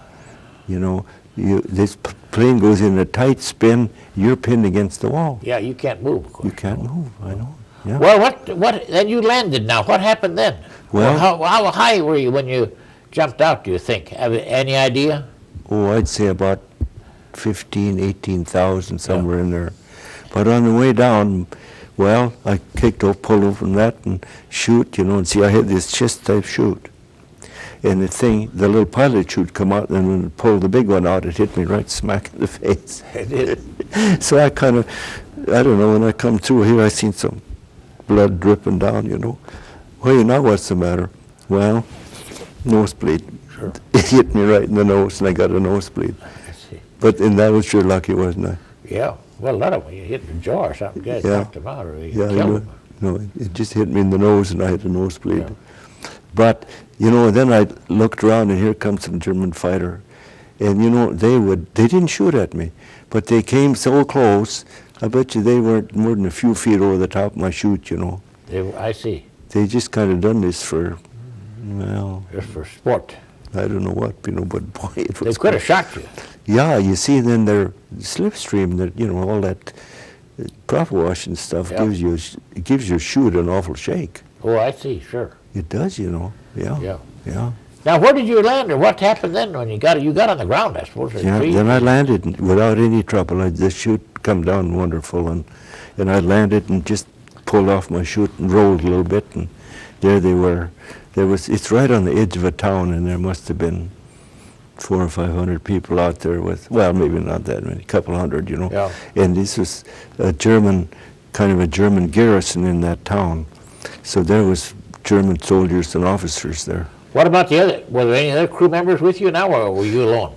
[SPEAKER 2] This plane goes in a tight spin, you're pinned against the wall.
[SPEAKER 1] Yeah, you can't move, of course.
[SPEAKER 2] You can't move, I know. Yeah.
[SPEAKER 1] Well, then you landed now. What happened then?
[SPEAKER 2] Well,
[SPEAKER 1] how high were you when you jumped out, do you think? Have any idea?
[SPEAKER 2] Oh, I'd say about 15, 18,000, somewhere in there. But on the way down, well, I pulled over from that and shoot, and see, I had this chest-type chute. And the little pilot chute come out, and when it pulled the big one out, it hit me right smack in the face.
[SPEAKER 1] It did.
[SPEAKER 2] So I kind of, I don't know, when I come through here, I seen some blood dripping down, Well, now what's the matter? Well, nosebleed.
[SPEAKER 1] Sure.
[SPEAKER 2] It hit me right in the nose, and I got a nosebleed.
[SPEAKER 1] I see.
[SPEAKER 2] But and that was sure lucky, wasn't I?
[SPEAKER 1] Yeah. Well, a lot of them, you hit the jaw or something, guys knocked them out, or you killed them.
[SPEAKER 2] No, it just hit me in the nose, and I had a nosebleed.
[SPEAKER 1] Yeah.
[SPEAKER 2] But then I looked around, and here comes some German fighter, and they didn't shoot at me, but they came so close. I bet you they weren't more than a few feet over the top of my chute.
[SPEAKER 1] I see.
[SPEAKER 2] They just kind of done this for, well,
[SPEAKER 1] Just for sport.
[SPEAKER 2] I don't know what, but boy, it
[SPEAKER 1] They
[SPEAKER 2] was.
[SPEAKER 1] could have shot you.
[SPEAKER 2] Yeah, you see, then their slipstream, that all that prop wash and stuff
[SPEAKER 1] Yeah.
[SPEAKER 2] gives your chute an awful shake.
[SPEAKER 1] Oh, I see. Sure.
[SPEAKER 2] It does, Yeah.
[SPEAKER 1] Yeah.
[SPEAKER 2] Yeah.
[SPEAKER 1] Now, where did you land, or what happened then when you got on the ground? I suppose. Or
[SPEAKER 2] Yeah,
[SPEAKER 1] tree?
[SPEAKER 2] then I landed without any trouble. The chute come down wonderful, and I landed and just pulled off my chute and rolled a little bit, and there they were. It's right on the edge of a town, and there must have been 400 or 500 people out there with, well, maybe not that many, a couple hundred,
[SPEAKER 1] Yeah.
[SPEAKER 2] And this was kind of a German garrison in that town. So there was German soldiers and officers there.
[SPEAKER 1] What about were there any other crew members with you now, or were you alone?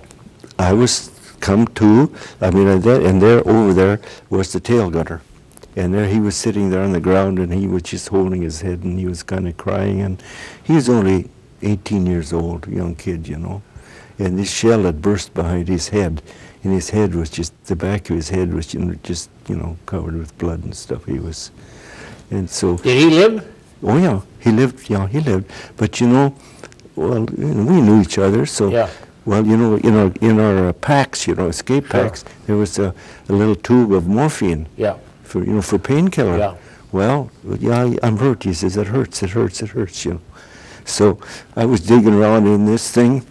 [SPEAKER 2] I was come to, and there over there was the tail gunner. And there he was sitting there on the ground, and he was just holding his head, and he was kind of crying. And he was only 18 years old, a young kid, And this shell had burst behind his head, and his head was the back of his head was just covered with blood and stuff. And so.
[SPEAKER 1] Did he live?
[SPEAKER 2] Oh yeah, he lived. Yeah, he lived. But well, we knew each other, so.
[SPEAKER 1] Yeah.
[SPEAKER 2] Well, in our packs, escape
[SPEAKER 1] Sure.
[SPEAKER 2] packs, there was a little tube of morphine.
[SPEAKER 1] Yeah.
[SPEAKER 2] For painkiller.
[SPEAKER 1] Yeah.
[SPEAKER 2] Well, yeah, I'm hurt. He says, it hurts. So I was digging around in this thing,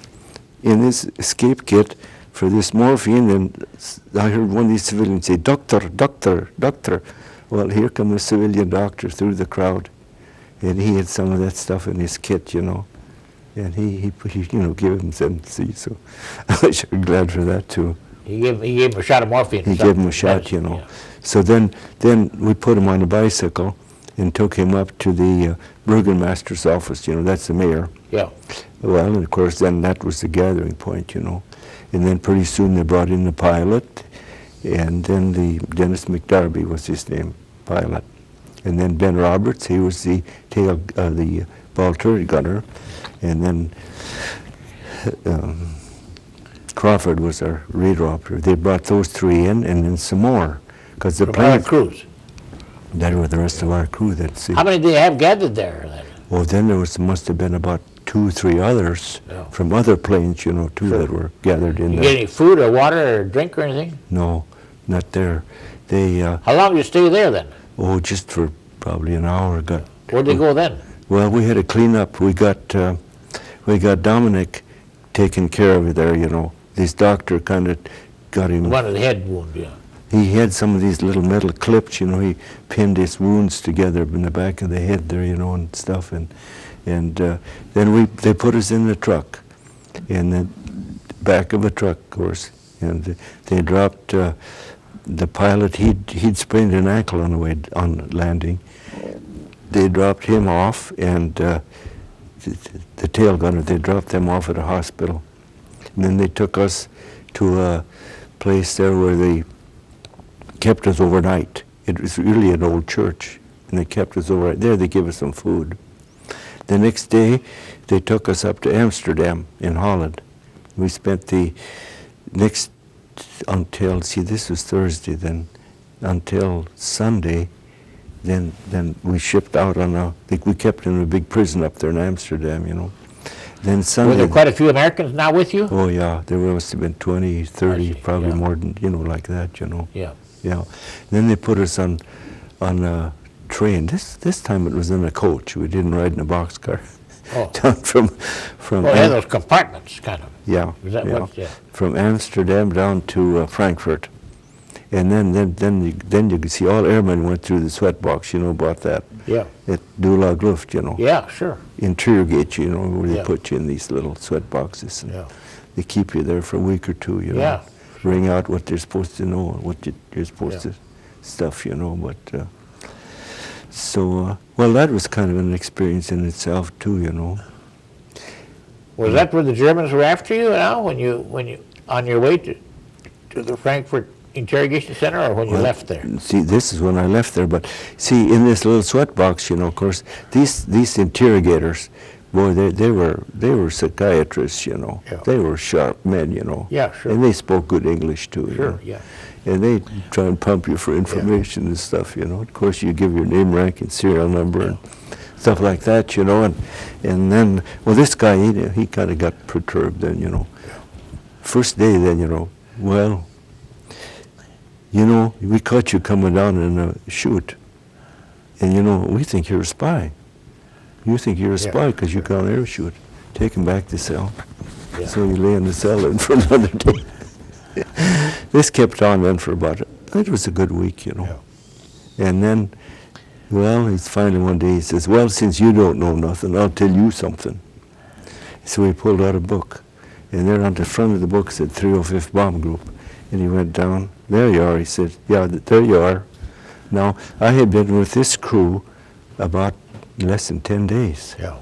[SPEAKER 2] in this escape kit for this morphine, and I heard one of these civilians say, "Doctor, doctor, doctor." Well, here come the civilian doctor through the crowd, and he had some of that stuff in his kit, and he gave him some. See, so I was glad for that too.
[SPEAKER 1] He gave him a shot of morphine.
[SPEAKER 2] He gave him a shot,
[SPEAKER 1] Yeah.
[SPEAKER 2] So then we put him on a bicycle and took him up to the Burgomaster's office. That's the mayor.
[SPEAKER 1] Yeah.
[SPEAKER 2] Well, and of course, then that was the gathering point, And then pretty soon they brought in the pilot, and then the Dennis McDarby was his name, pilot, and then Ben Roberts, he was the ball turret gunner, and then Crawford was our radar operator. They brought those three in, and then some more, because the
[SPEAKER 1] From our
[SPEAKER 2] plane.
[SPEAKER 1] crews.
[SPEAKER 2] That were the rest of our crew.
[SPEAKER 1] How many did they have gathered there then?
[SPEAKER 2] Well, then must have been about 2 or 3 others from other planes, too, that were gathered in
[SPEAKER 1] You
[SPEAKER 2] there.
[SPEAKER 1] get any food or water or drink or anything?
[SPEAKER 2] No, not there. They,
[SPEAKER 1] How long did you stay there then?
[SPEAKER 2] just for probably an hour.
[SPEAKER 1] Where'd they go then?
[SPEAKER 2] Well, we had to clean up. We got Dominic taken care of there, This doctor kind of got him.
[SPEAKER 1] One of the head wound, yeah.
[SPEAKER 2] He had some of these little metal clips, he pinned his wounds together in the back of the head there, and stuff, and then they put us in the truck, in the back of a truck, of course, and they dropped the pilot. He'd sprained an ankle on landing. They dropped him off, and the tail gunner. They dropped them off at a hospital, and then they took us to a place there where they kept us overnight. It was really an old church, and they kept us overnight there. They gave us some food. The next day, they took us up to Amsterdam in Holland. We spent the next this was Thursday then, until Sunday. Then we shipped out we kept in a big prison up there in Amsterdam, Then Sunday.
[SPEAKER 1] Were there quite a few Americans now with you?
[SPEAKER 2] Oh yeah, there must have been 20, 30, probably
[SPEAKER 1] yeah.
[SPEAKER 2] more than, like that,
[SPEAKER 1] Yeah.
[SPEAKER 2] Yeah. Then they put us on a train. This time it was in a coach. We didn't ride in a boxcar.
[SPEAKER 1] Oh.
[SPEAKER 2] Down from.
[SPEAKER 1] Well, they had those compartments, kind of.
[SPEAKER 2] Yeah.
[SPEAKER 1] Was that what? Yeah.
[SPEAKER 2] From Amsterdam down to Frankfurt, and then you could see all airmen went through the sweat box. About that.
[SPEAKER 1] Yeah.
[SPEAKER 2] At Stalag Luft,
[SPEAKER 1] Yeah, sure.
[SPEAKER 2] Interrogate you, where they
[SPEAKER 1] Yeah.
[SPEAKER 2] put you in these little sweat boxes. And
[SPEAKER 1] Yeah.
[SPEAKER 2] they keep you there for a week or two,
[SPEAKER 1] Yeah.
[SPEAKER 2] Bring out what they're supposed to know, what you're supposed
[SPEAKER 1] Yeah.
[SPEAKER 2] to stuff, but well, that was kind of an experience in itself too,
[SPEAKER 1] Was that where the Germans were after you now when you on your way to the Frankfurt interrogation center or when you left there?
[SPEAKER 2] See, this is when I left there, but see, in this little sweat box, you know, of course, these interrogators, boy, they were psychiatrists, you know.
[SPEAKER 1] Yeah.
[SPEAKER 2] They were sharp men, you know.
[SPEAKER 1] Yeah, sure.
[SPEAKER 2] And they spoke good English too. You
[SPEAKER 1] Sure,
[SPEAKER 2] know?
[SPEAKER 1] yeah.
[SPEAKER 2] And they try and pump you for information and stuff, you know. Of course, you give your name, rank, and serial number and stuff like that, you know. And then, well, this guy, he kind of got perturbed then, you know. First day then, you know, well, you know, we caught you coming down in a chute. And, you know, we think you're a spy. You think you're a spy because you can't air shoot. Take him back to cell.
[SPEAKER 1] Yeah.
[SPEAKER 2] So you lay in the cell and for another day. This kept on then for about, it was a good week, you know.
[SPEAKER 1] Yeah.
[SPEAKER 2] And then, well, he's finally one day, he says, well, since you don't know nothing, I'll tell you something. So he pulled out a book. And there on the front of the book said 305th Bomb Group. And he went down, there you are, he said, yeah, there you are. Now, I had been with this crew about less than 10 days.
[SPEAKER 1] Yeah.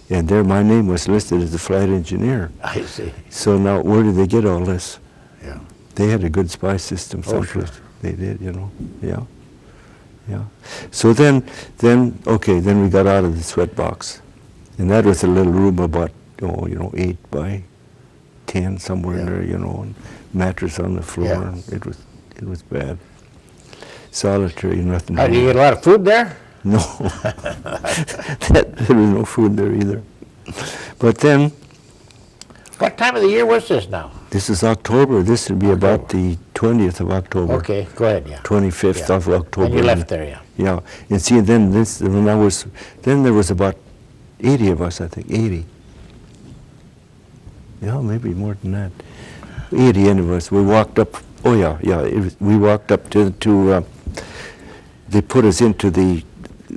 [SPEAKER 2] And there my name was listed as a flight engineer.
[SPEAKER 1] I see.
[SPEAKER 2] So now where did they get all this?
[SPEAKER 1] Yeah.
[SPEAKER 2] They had a good spy system
[SPEAKER 1] Oh,
[SPEAKER 2] someplace.
[SPEAKER 1] sure.
[SPEAKER 2] They did, you know. Yeah. Yeah. So then we got out of the sweat box. And that was a little room about, 8 by 10, somewhere in there, you know, and mattress on the floor.
[SPEAKER 1] Yeah.
[SPEAKER 2] And it was bad. Solitary, nothing.
[SPEAKER 1] Did you get a lot of food there?
[SPEAKER 2] No, there was no food there either. But then,
[SPEAKER 1] What time of the year was this now?
[SPEAKER 2] this is October. This would be about the 20th of October.
[SPEAKER 1] Okay, go ahead, yeah.
[SPEAKER 2] 25th of October.
[SPEAKER 1] And you left there, yeah.
[SPEAKER 2] Yeah, and see, then then there was about 80 of us, I think, 80. Yeah, maybe more than that. 80 of us. We walked up. Oh yeah. We walked up to. They put us into the.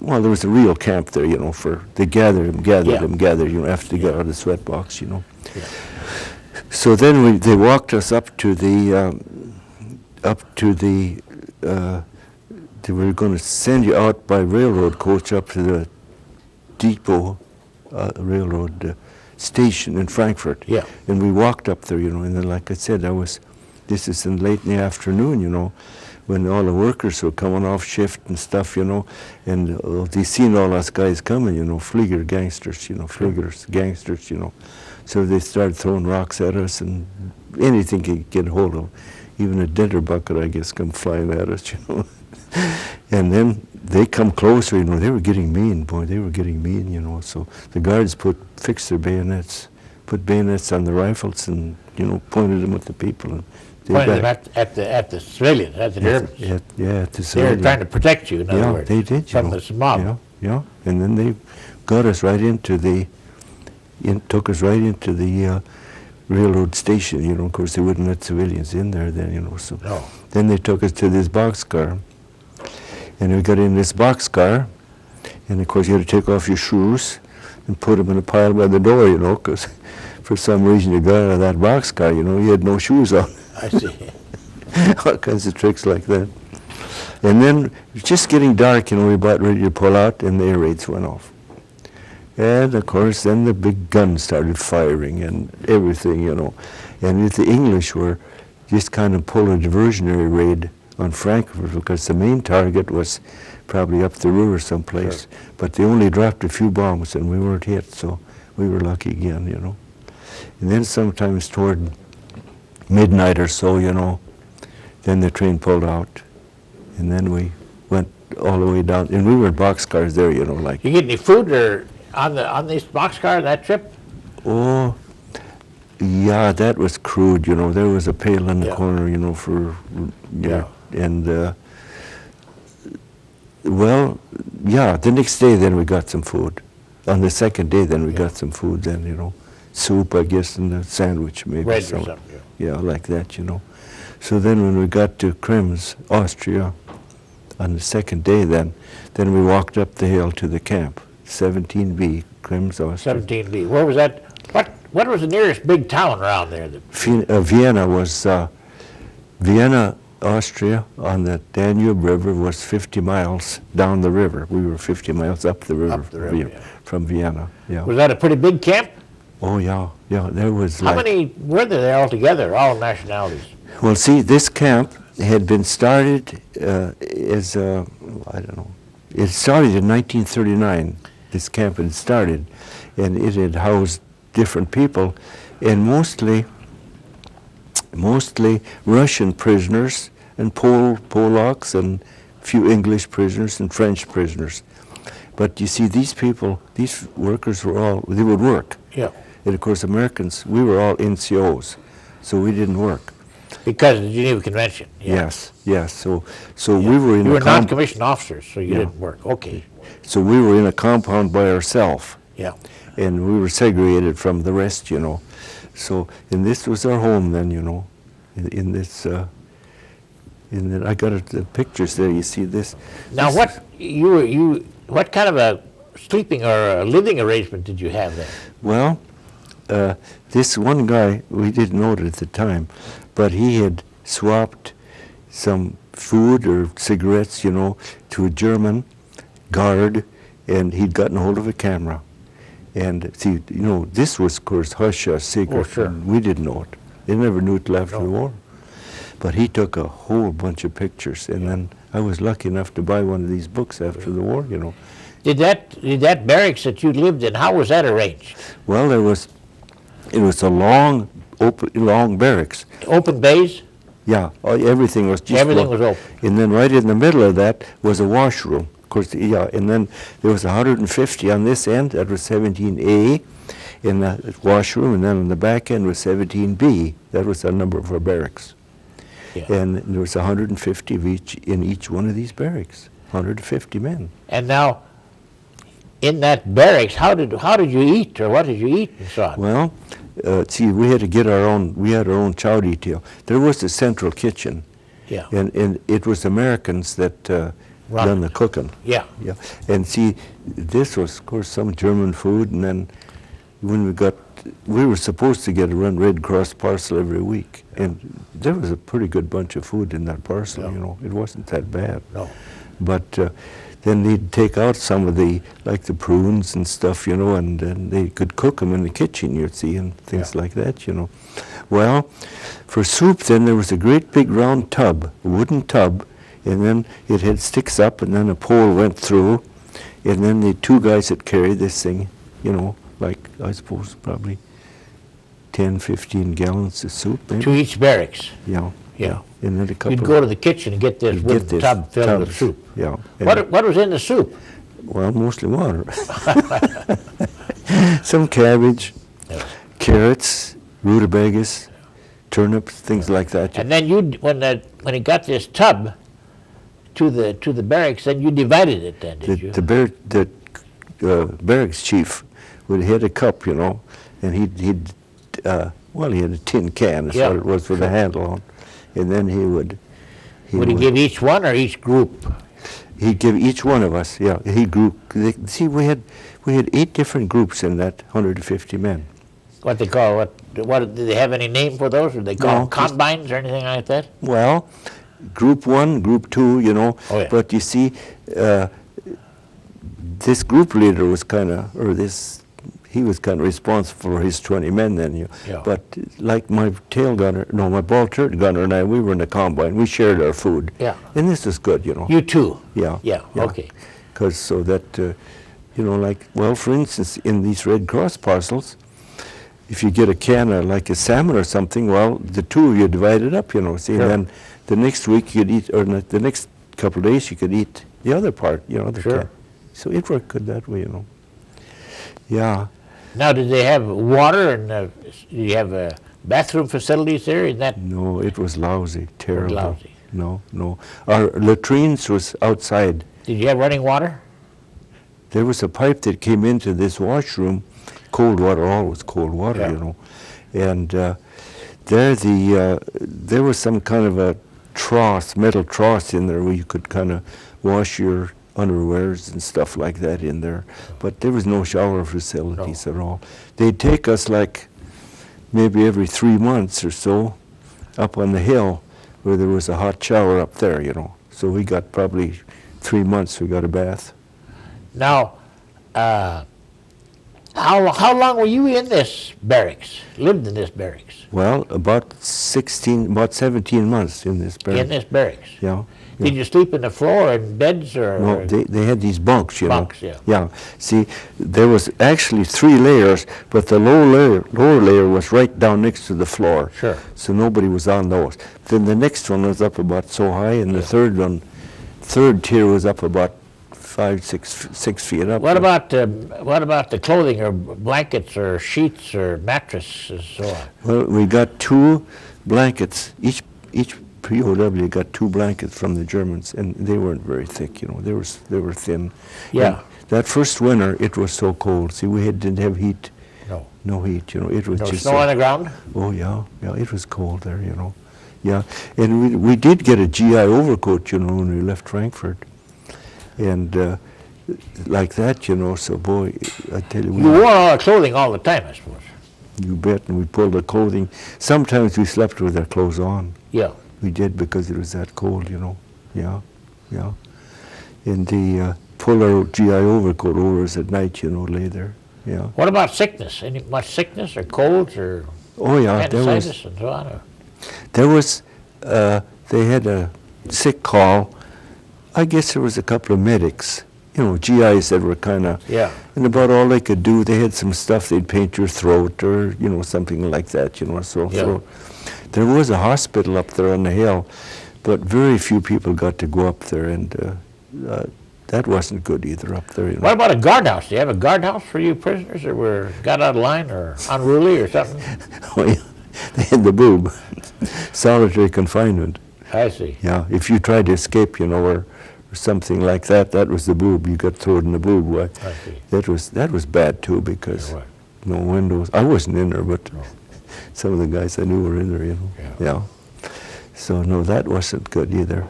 [SPEAKER 2] Well, there was a real camp there, you know. For they gathered, you know, after they got out of the sweat box, you know.
[SPEAKER 1] Yeah.
[SPEAKER 2] So then they walked us up to the. They were going to send you out by railroad coach up to the depot, railroad station in Frankfurt.
[SPEAKER 1] Yeah.
[SPEAKER 2] And we walked up there, you know, and then like I said, this is late in the afternoon, you know, when all the workers were coming off shift and stuff, you know, and they seen all us guys coming, you know, Flieger gangsters, you know, gangsters, you know. So they started throwing rocks at us and anything they could get hold of. Even a dinner bucket, I guess, come flying at us, you know. And then they come closer, you know, they were getting mean, boy, they were getting mean, you know. So the guards fixed their bayonets, put bayonets on the rifles and, you know, pointed them at the people. And
[SPEAKER 1] Pointed them at the civilians, at the Germans.
[SPEAKER 2] at the
[SPEAKER 1] They were
[SPEAKER 2] civilians.
[SPEAKER 1] trying to protect you, in other words.
[SPEAKER 2] They did,
[SPEAKER 1] From this mob.
[SPEAKER 2] Yeah. And then they got us right into took us right into the railroad station, you know. Of course, they wouldn't let civilians in there then, you know. So
[SPEAKER 1] No.
[SPEAKER 2] then they took us to this boxcar. And we got in this boxcar, and of course you had to take off your shoes and put them in a pile by the door, you know, because for some reason you got out of that boxcar, you know, you had no shoes on.
[SPEAKER 1] I see.
[SPEAKER 2] All kinds of tricks like that. And then it was just getting dark, you know, we were about ready to pull out, and the air raids went off. And of course, then the big guns started firing and everything, you know. And the English were just kind of pulling a diversionary raid on Frankfurt because the main target was probably up the river someplace.
[SPEAKER 1] Sure.
[SPEAKER 2] But they only dropped a few bombs and we weren't hit, so we were lucky again, you know. And then sometimes toward midnight or so, you know, then the train pulled out and then we went all the way down. And we were in boxcars there, you know, like.
[SPEAKER 1] You get any food or on this boxcar that trip?
[SPEAKER 2] Oh, yeah, that was crude, you know. There was a pail in the
[SPEAKER 1] Yeah.
[SPEAKER 2] corner, you know, for,
[SPEAKER 1] Yeah.
[SPEAKER 2] And, well, yeah, the next day then we got some food. On the second day then we got some food then, you know. Soup, I guess, and a sandwich maybe.
[SPEAKER 1] Bread or
[SPEAKER 2] some-
[SPEAKER 1] something,
[SPEAKER 2] Yeah, like that, you know. So then when we got to Krems, Austria, on the second day then we walked up the hill to the camp, 17B, Krems, Austria.
[SPEAKER 1] 17B. Where was that? What was the nearest big town around there?
[SPEAKER 2] Vienna was, Vienna, Austria, on the Danube River was 50 miles down the river. We were 50 miles up the river,
[SPEAKER 1] Up the river, yeah.
[SPEAKER 2] from Vienna, yeah.
[SPEAKER 1] Was that a pretty big camp?
[SPEAKER 2] Oh, yeah, there was
[SPEAKER 1] How
[SPEAKER 2] like,
[SPEAKER 1] many were there altogether, all nationalities?
[SPEAKER 2] well, see, this camp, had been started as a, I don't know, it started in 1939. This camp had started, and it had housed different people, and mostly Russian prisoners and Polacks and few English prisoners and French prisoners. But you see, these people, these workers were all, they would work.
[SPEAKER 1] Yeah.
[SPEAKER 2] And of course, Americans, we were all NCOs, so we didn't work.
[SPEAKER 1] Because of the Geneva Convention. Yeah.
[SPEAKER 2] Yes, yes. So we were in
[SPEAKER 1] You
[SPEAKER 2] a
[SPEAKER 1] were non-commissioned officers, so you
[SPEAKER 2] Yeah.
[SPEAKER 1] didn't work. Okay.
[SPEAKER 2] So we were in a compound by ourselves,
[SPEAKER 1] Yeah.
[SPEAKER 2] and we were segregated from the rest, you know. So, and this was our home then, you know, in this. I got the pictures there. You see this.
[SPEAKER 1] Now,
[SPEAKER 2] this,
[SPEAKER 1] what kind of a sleeping or a living arrangement did you have there?
[SPEAKER 2] Well, this one guy, we didn't know it at the time, but he had swapped some food or cigarettes, you know, to a German guard, and he'd gotten hold of a camera. And see, you know, this was, of course, hush secret.
[SPEAKER 1] Oh, sure.
[SPEAKER 2] We didn't know it. They never knew it till after
[SPEAKER 1] No.
[SPEAKER 2] the war. But he took a whole bunch of pictures, and then I was lucky enough to buy one of these books after the war, you know.
[SPEAKER 1] Did that barracks that you lived in, how was that arranged?
[SPEAKER 2] Well, it was a long, long barracks.
[SPEAKER 1] Open bays?
[SPEAKER 2] Yeah, everything was just
[SPEAKER 1] Everything was open.
[SPEAKER 2] And then right in the middle of that was a washroom. Of course, yeah, and then there was 150 on this end, that was 17A in the washroom, and then on the back end was 17B. That was the number of our barracks.
[SPEAKER 1] Yeah.
[SPEAKER 2] And there was 150 of each in each one of these barracks, 150 men.
[SPEAKER 1] And now, in that barracks, how did you eat, or what did you eat and so on?
[SPEAKER 2] Well, see, we had to get we had our own chow detail. There was a central kitchen,
[SPEAKER 1] Yeah.
[SPEAKER 2] and it was Americans that done the cooking.
[SPEAKER 1] Yeah.
[SPEAKER 2] Yeah, and see, this was, of course, some German food, and then when we were supposed to get a Red Cross parcel every week, and there was a pretty good bunch of food in that parcel,
[SPEAKER 1] Yeah.
[SPEAKER 2] you know. It wasn't that bad.
[SPEAKER 1] No.
[SPEAKER 2] But then they'd take out some of the, like the prunes and stuff, you know, and then they could cook them in the kitchen, you'd see, and things like that, you know. Well, for soup then there was a great big round tub, a wooden tub, and then it had sticks up, and then a pole went through, and then the two guys that carried this thing, you know, like, I suppose, probably 10, 15 gallons of soup, maybe.
[SPEAKER 1] To each barracks?
[SPEAKER 2] Yeah.
[SPEAKER 1] Yeah.
[SPEAKER 2] And then a couple
[SPEAKER 1] You'd go to the kitchen and get this
[SPEAKER 2] You'd
[SPEAKER 1] wooden
[SPEAKER 2] this
[SPEAKER 1] tub filled with
[SPEAKER 2] tubs,
[SPEAKER 1] soup.
[SPEAKER 2] Yeah. And
[SPEAKER 1] What was in the soup?
[SPEAKER 2] well, mostly water. Some cabbage,
[SPEAKER 1] Yeah.
[SPEAKER 2] carrots, rutabagas, turnips, things like that.
[SPEAKER 1] And then when he got this tub to the barracks, then you divided it then, did you?
[SPEAKER 2] The barracks chief would had a cup, you know, and he had a tin can, that's
[SPEAKER 1] Yeah,
[SPEAKER 2] what it was, with a handle on, and then he would.
[SPEAKER 1] Would he give each one or each group?
[SPEAKER 2] He'd give each one of us, yeah. See, we had 8 different groups in that 150 men.
[SPEAKER 1] What they call, what did they have any name for those? Or they call
[SPEAKER 2] No,
[SPEAKER 1] them combines or anything like that?
[SPEAKER 2] Well, group 1, group 2, you know.
[SPEAKER 1] Oh, yeah.
[SPEAKER 2] But you see, this group leader was he was kind of responsible for his 20 men then.
[SPEAKER 1] Yeah.
[SPEAKER 2] But like my my ball turret gunner and I, we were in the combine. We shared our food.
[SPEAKER 1] Yeah.
[SPEAKER 2] And this is good, you know.
[SPEAKER 1] You too?
[SPEAKER 2] Yeah.
[SPEAKER 1] Yeah, okay.
[SPEAKER 2] Because so that, you know, like, well, for instance, in these Red Cross parcels, if you get a can of like a salmon or something, well, the two of you divide it up, you know. See,
[SPEAKER 1] Sure.
[SPEAKER 2] and then the next week you'd eat, or the next couple of days you could eat the other part, you know, the
[SPEAKER 1] Sure.
[SPEAKER 2] can. So it worked good that way, you know. Yeah.
[SPEAKER 1] Now, did they have water and do you have bathroom facilities there? In that
[SPEAKER 2] No, it was lousy, terrible.
[SPEAKER 1] lousy.
[SPEAKER 2] No. Our latrines was outside.
[SPEAKER 1] Did you have running water?
[SPEAKER 2] There was a pipe that came into this washroom, cold water, always cold water,
[SPEAKER 1] Yeah.
[SPEAKER 2] you know. And there was some kind of a metal trough in there where you could kind of wash your underwears and stuff like that in there. But there was no shower facilities at all. They'd take us like maybe every 3 months or so up on the hill where there was a hot shower up there, you know. So we got probably 3 months we got a bath.
[SPEAKER 1] Now, How long were you in this barracks? Lived in this barracks?
[SPEAKER 2] Well, about 17 months in this barracks.
[SPEAKER 1] In this barracks.
[SPEAKER 2] Yeah.
[SPEAKER 1] Did you sleep in the floor in beds or?
[SPEAKER 2] No, they had these bunks, you
[SPEAKER 1] bunks,
[SPEAKER 2] know.
[SPEAKER 1] Yeah.
[SPEAKER 2] Yeah. See, there was actually 3 layers, but the lower layer was right down next to the floor.
[SPEAKER 1] Sure.
[SPEAKER 2] So nobody was on those. Then the next one was up about so high, and the third tier was up about 6 feet up.
[SPEAKER 1] What about the clothing or blankets or sheets or mattresses and so on?
[SPEAKER 2] Well, we got 2 blankets. Each POW got 2 blankets from the Germans, and they weren't very thick, you know. They were thin.
[SPEAKER 1] Yeah.
[SPEAKER 2] And that first winter, it was so cold. See, didn't have heat.
[SPEAKER 1] No.
[SPEAKER 2] No heat, you know. It was
[SPEAKER 1] No
[SPEAKER 2] just
[SPEAKER 1] snow on the ground?
[SPEAKER 2] Oh yeah, it was cold there, you know. Yeah, and we did get a GI overcoat, you know, when we left Frankfurt, and like that, you know. So boy, I tell you,
[SPEAKER 1] You wore all the clothing all the time, I suppose.
[SPEAKER 2] you bet. And we pulled the clothing. Sometimes we slept with our clothes on.
[SPEAKER 1] Yeah.
[SPEAKER 2] We did, because it was that cold, you know. Yeah, yeah. And the pull our GI overcoat over us at night, you know, lay there. Yeah.
[SPEAKER 1] What about sickness? Much sickness or colds or
[SPEAKER 2] Oh yeah,
[SPEAKER 1] appendicitis and so on? Or?
[SPEAKER 2] there was. They had a sick call. I guess there was a couple of medics, you know, GIs that were kind of.
[SPEAKER 1] Yeah.
[SPEAKER 2] And about all they could do, they had some stuff. They'd paint your throat, or you know, something like that, you know. So.
[SPEAKER 1] Yeah.
[SPEAKER 2] There was a hospital up there on the hill, but very few people got to go up there, and that wasn't good either up there. You know.
[SPEAKER 1] What about a guardhouse? Do you have a guardhouse for you prisoners that got out of line or unruly or something?
[SPEAKER 2] Oh, yeah. They had the boob, solitary confinement.
[SPEAKER 1] I see.
[SPEAKER 2] Yeah, if you tried to escape, you know, or something like that, that was the boob. You got thrown in the boob. Why?
[SPEAKER 1] I see.
[SPEAKER 2] That was bad too, because
[SPEAKER 1] Yeah, right.
[SPEAKER 2] no windows. I wasn't in there, but
[SPEAKER 1] No.
[SPEAKER 2] some of the guys I knew were in there, you know.
[SPEAKER 1] Yeah.
[SPEAKER 2] So no, that wasn't good either.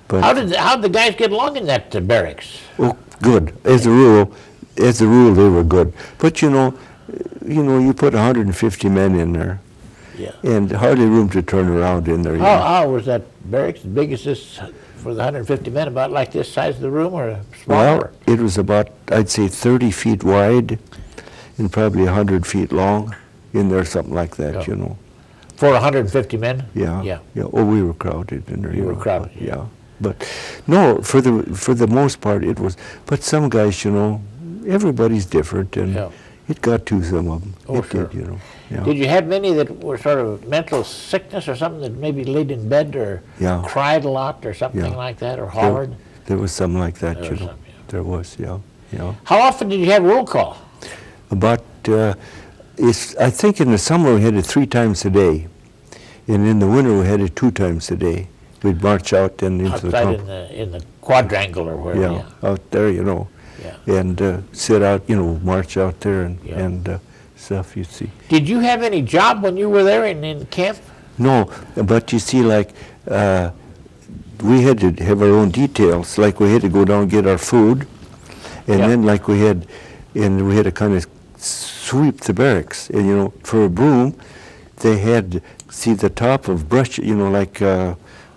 [SPEAKER 2] But
[SPEAKER 1] How did the guys get along in that barracks?
[SPEAKER 2] oh, good. As a rule, they were good. But you know, you put 150 men in there,
[SPEAKER 1] Yeah.
[SPEAKER 2] and hardly room to turn around in there. You know.
[SPEAKER 1] How was that barracks? As big as this for the 150 men? About like this size of the room, or smaller?
[SPEAKER 2] Well, it was about, I'd say, 30 feet wide, and probably 100 feet long in there, something like that.
[SPEAKER 1] Yeah.
[SPEAKER 2] You know.
[SPEAKER 1] For 150 men?
[SPEAKER 2] Yeah.
[SPEAKER 1] Yeah.
[SPEAKER 2] Yeah. Oh, we were crowded in there.
[SPEAKER 1] You were
[SPEAKER 2] know.
[SPEAKER 1] crowded,
[SPEAKER 2] Yeah. But no, for the most part it was. But some guys, you know, everybody's different, and
[SPEAKER 1] Yeah.
[SPEAKER 2] it got to some of them.
[SPEAKER 1] Oh,
[SPEAKER 2] it
[SPEAKER 1] sure.
[SPEAKER 2] did, you know. Yeah.
[SPEAKER 1] Did you have many that were sort of mental sickness or something, that maybe laid in bed or
[SPEAKER 2] Yeah.
[SPEAKER 1] cried a lot or something
[SPEAKER 2] Yeah.
[SPEAKER 1] like that, or hollered?
[SPEAKER 2] There was some like that,
[SPEAKER 1] There
[SPEAKER 2] you
[SPEAKER 1] was
[SPEAKER 2] know.
[SPEAKER 1] some, yeah.
[SPEAKER 2] There was, yeah, yeah.
[SPEAKER 1] How often did you have roll call?
[SPEAKER 2] About, I think in the summer we had it 3 times a day, and in the winter we had it 2 times a day. We'd march out and into the
[SPEAKER 1] Outside
[SPEAKER 2] camp.
[SPEAKER 1] in the quadrangle or wherever?
[SPEAKER 2] Yeah, out there, you know,
[SPEAKER 1] Yeah.
[SPEAKER 2] and sit out, you know, march out there
[SPEAKER 1] Yeah.
[SPEAKER 2] and stuff. You see.
[SPEAKER 1] Did you have any job when you were there in camp?
[SPEAKER 2] No, but you see, like, we had to have our own details. Like, we had to go down and get our food, and
[SPEAKER 1] Yeah.
[SPEAKER 2] then like we had to kind of sweep the barracks. And you know, for a broom, they had, see, the top of brush, you know, like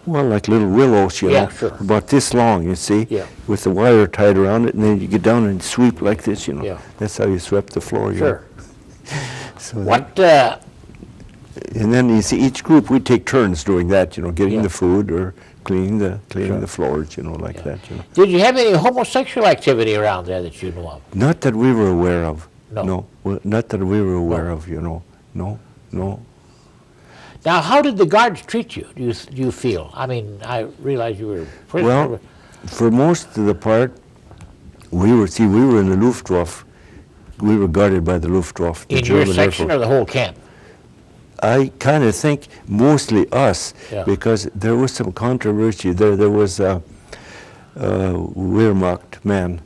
[SPEAKER 2] like little willows, you
[SPEAKER 1] Yeah,
[SPEAKER 2] know,
[SPEAKER 1] sure.
[SPEAKER 2] about this long, you see,
[SPEAKER 1] Yeah.
[SPEAKER 2] with the wire tied around it, and then you get down and sweep like this, you know.
[SPEAKER 1] Yeah.
[SPEAKER 2] That's how you swept the floor. You
[SPEAKER 1] Sure.
[SPEAKER 2] know. So
[SPEAKER 1] What?
[SPEAKER 2] and then you see, each group, we'd take turns doing that, you know, getting
[SPEAKER 1] Yeah.
[SPEAKER 2] the food or cleaning
[SPEAKER 1] Sure.
[SPEAKER 2] the floors, you know, like
[SPEAKER 1] Yeah.
[SPEAKER 2] that, you know.
[SPEAKER 1] Did you have any homosexual activity around there that you know of?
[SPEAKER 2] Not that we were aware of.
[SPEAKER 1] No.
[SPEAKER 2] Well, not that we were aware
[SPEAKER 1] No.
[SPEAKER 2] of, you know. No.
[SPEAKER 1] Now, how did the guards treat you? Do you feel? I mean, I realize you were a prisoner.
[SPEAKER 2] Well, for most of the part, we were in the Luftwaffe. We were guarded by the Luftwaffe. The
[SPEAKER 1] in your
[SPEAKER 2] German Air
[SPEAKER 1] section
[SPEAKER 2] Force.
[SPEAKER 1] or the whole camp?
[SPEAKER 2] I kind of think mostly us,
[SPEAKER 1] Yeah.
[SPEAKER 2] because there was some controversy there. There was a Wehrmacht man,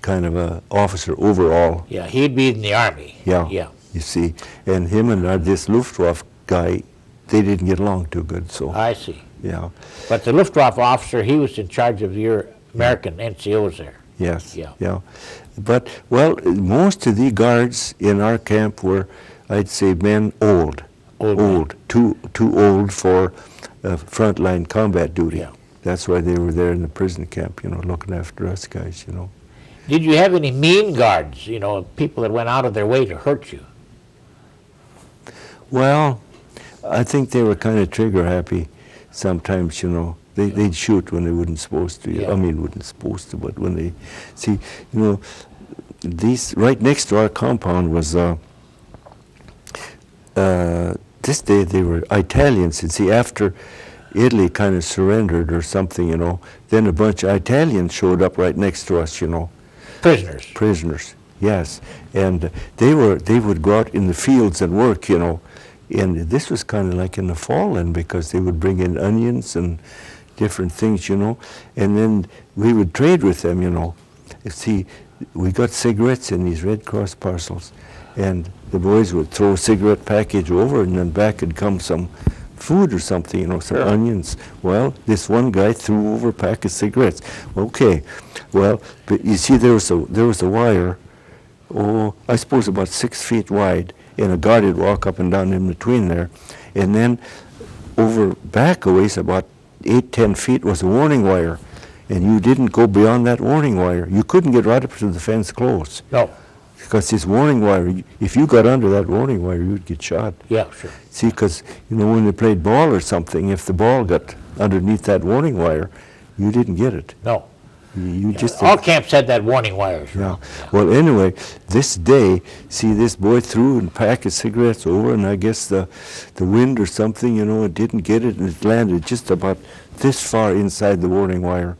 [SPEAKER 2] kind of a officer overall.
[SPEAKER 1] Yeah, he'd be in the army.
[SPEAKER 2] Yeah.
[SPEAKER 1] Yeah.
[SPEAKER 2] You see, and him and this Luftwaffe guy, they didn't get along too good. So
[SPEAKER 1] I see.
[SPEAKER 2] yeah,
[SPEAKER 1] But the Luftwaffe officer, he was in charge of your American NCOs there.
[SPEAKER 2] yes,
[SPEAKER 1] Yeah.
[SPEAKER 2] But well, most of the guards in our camp were, I'd say, men old,
[SPEAKER 1] Men.
[SPEAKER 2] too old for frontline combat duty.
[SPEAKER 1] Yeah.
[SPEAKER 2] That's why they were there in the prison camp, you know, looking after us guys, you know.
[SPEAKER 1] Did you have any mean guards, you know, people that went out of their way to hurt you?
[SPEAKER 2] Well, I think they were kind of trigger happy sometimes, you know. They'd shoot when they wouldn't supposed to.
[SPEAKER 1] Yeah.
[SPEAKER 2] I mean, wouldn't supposed to, but when they, see, you know, these, right next to our compound was, this day they were Italians. And see, after Italy kind of surrendered or something, you know, then a bunch of Italians showed up right next to us, you know.
[SPEAKER 1] Prisoners.
[SPEAKER 2] Prisoners, yes. And they would go out in the fields and work, you know. And this was kind of like in the fall then, because they would bring in onions and different things, you know. And then we would trade with them, you know. See, we got cigarettes in these Red Cross parcels. And the boys would throw a cigarette package over, and then back would come some food or something, you know, some onions. Well, this one guy threw over a pack of cigarettes. Okay, well, but you see, there was a wire, I suppose about 6 feet wide, and a guard would walk up and down in between there. And then over back a ways, about 8-10 feet, was a warning wire. And you didn't go beyond that warning wire. You couldn't get right up to the fence close.
[SPEAKER 1] No.
[SPEAKER 2] Because this warning wire, if you got under that warning wire, you'd get shot.
[SPEAKER 1] Yeah, sure.
[SPEAKER 2] See, because, you know, when they played ball or something, if the ball got underneath that warning wire, you didn't get it.
[SPEAKER 1] No.
[SPEAKER 2] You just...
[SPEAKER 1] All camps had that warning wire. Sure.
[SPEAKER 2] Yeah. Well, anyway, this day, see, this boy threw a pack of cigarettes over, and I guess the wind or something, you know, it didn't get it, and it landed just about this far inside the warning wire.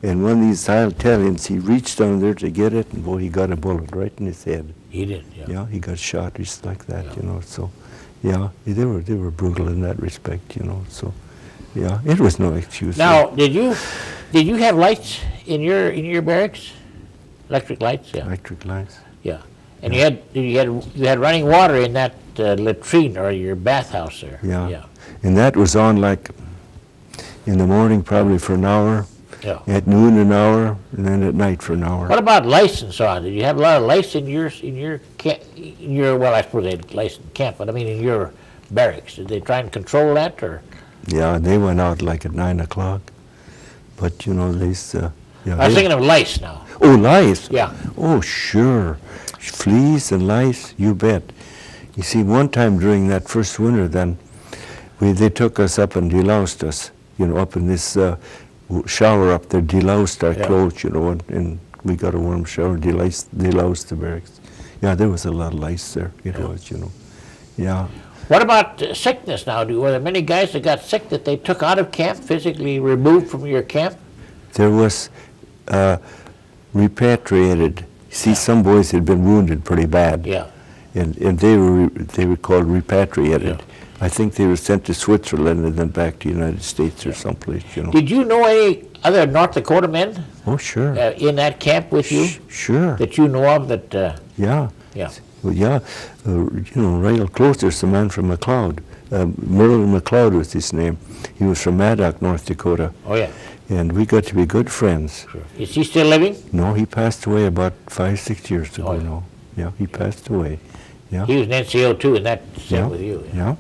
[SPEAKER 2] And one of these Italians, he reached down there to get it, and boy, he got a bullet right in his head.
[SPEAKER 1] He did, yeah.
[SPEAKER 2] Yeah, he got shot just like that, you know. So, yeah, they were brutal in that respect, you know. So, yeah, it was no excuse.
[SPEAKER 1] Now, did you have lights in your barracks? Electric lights, yeah.
[SPEAKER 2] Electric lights.
[SPEAKER 1] Yeah, and you had running water in that latrine or your bathhouse there.
[SPEAKER 2] Yeah.
[SPEAKER 1] Yeah.
[SPEAKER 2] And that was on like in the morning probably for an hour.
[SPEAKER 1] Yeah.
[SPEAKER 2] At noon an hour, and then at night for an hour.
[SPEAKER 1] What about lice and so on? Did you have a lot of lice in your well, I suppose they had lice in camp, but I mean in your barracks. Did they try and control that, or?
[SPEAKER 2] Yeah, they went out like at 9 o'clock. But you know, these. Yeah,
[SPEAKER 1] I was thinking of lice now.
[SPEAKER 2] Oh, lice.
[SPEAKER 1] Yeah.
[SPEAKER 2] Oh, sure. Fleas and lice, you bet. You see, one time during that first winter, then they took us up and deloused us. You know, up in this. Shower up there, deloused our clothes, you know, and we got a warm shower, deloused the barracks. Yeah, there was a lot of lice there, it was, you know. Yeah.
[SPEAKER 1] What about sickness now? Were there many guys that got sick that they took out of camp, physically removed from your camp?
[SPEAKER 2] There was repatriated. See, some boys had been wounded pretty bad.
[SPEAKER 1] Yeah.
[SPEAKER 2] And they were called repatriated.
[SPEAKER 1] Yeah.
[SPEAKER 2] I think they were sent to Switzerland and then back to the United States or someplace, you know.
[SPEAKER 1] Did you know any other North Dakota men
[SPEAKER 2] Oh, sure.
[SPEAKER 1] in that camp with you
[SPEAKER 2] Sure.
[SPEAKER 1] that you know of that?
[SPEAKER 2] Yeah.
[SPEAKER 1] Yeah.
[SPEAKER 2] Well, yeah, you know, real close. There's a man from McLeod. Merlin McLeod was his name. He was from Maddock, North Dakota.
[SPEAKER 1] Oh, yeah.
[SPEAKER 2] And we got to be good friends.
[SPEAKER 1] Sure. Is he still living?
[SPEAKER 2] No, he passed away about 5-6 years ago.
[SPEAKER 1] Oh, yeah.
[SPEAKER 2] No, yeah, he passed away. Yeah.
[SPEAKER 1] He was an NCO too, and that same with you.
[SPEAKER 2] Yeah.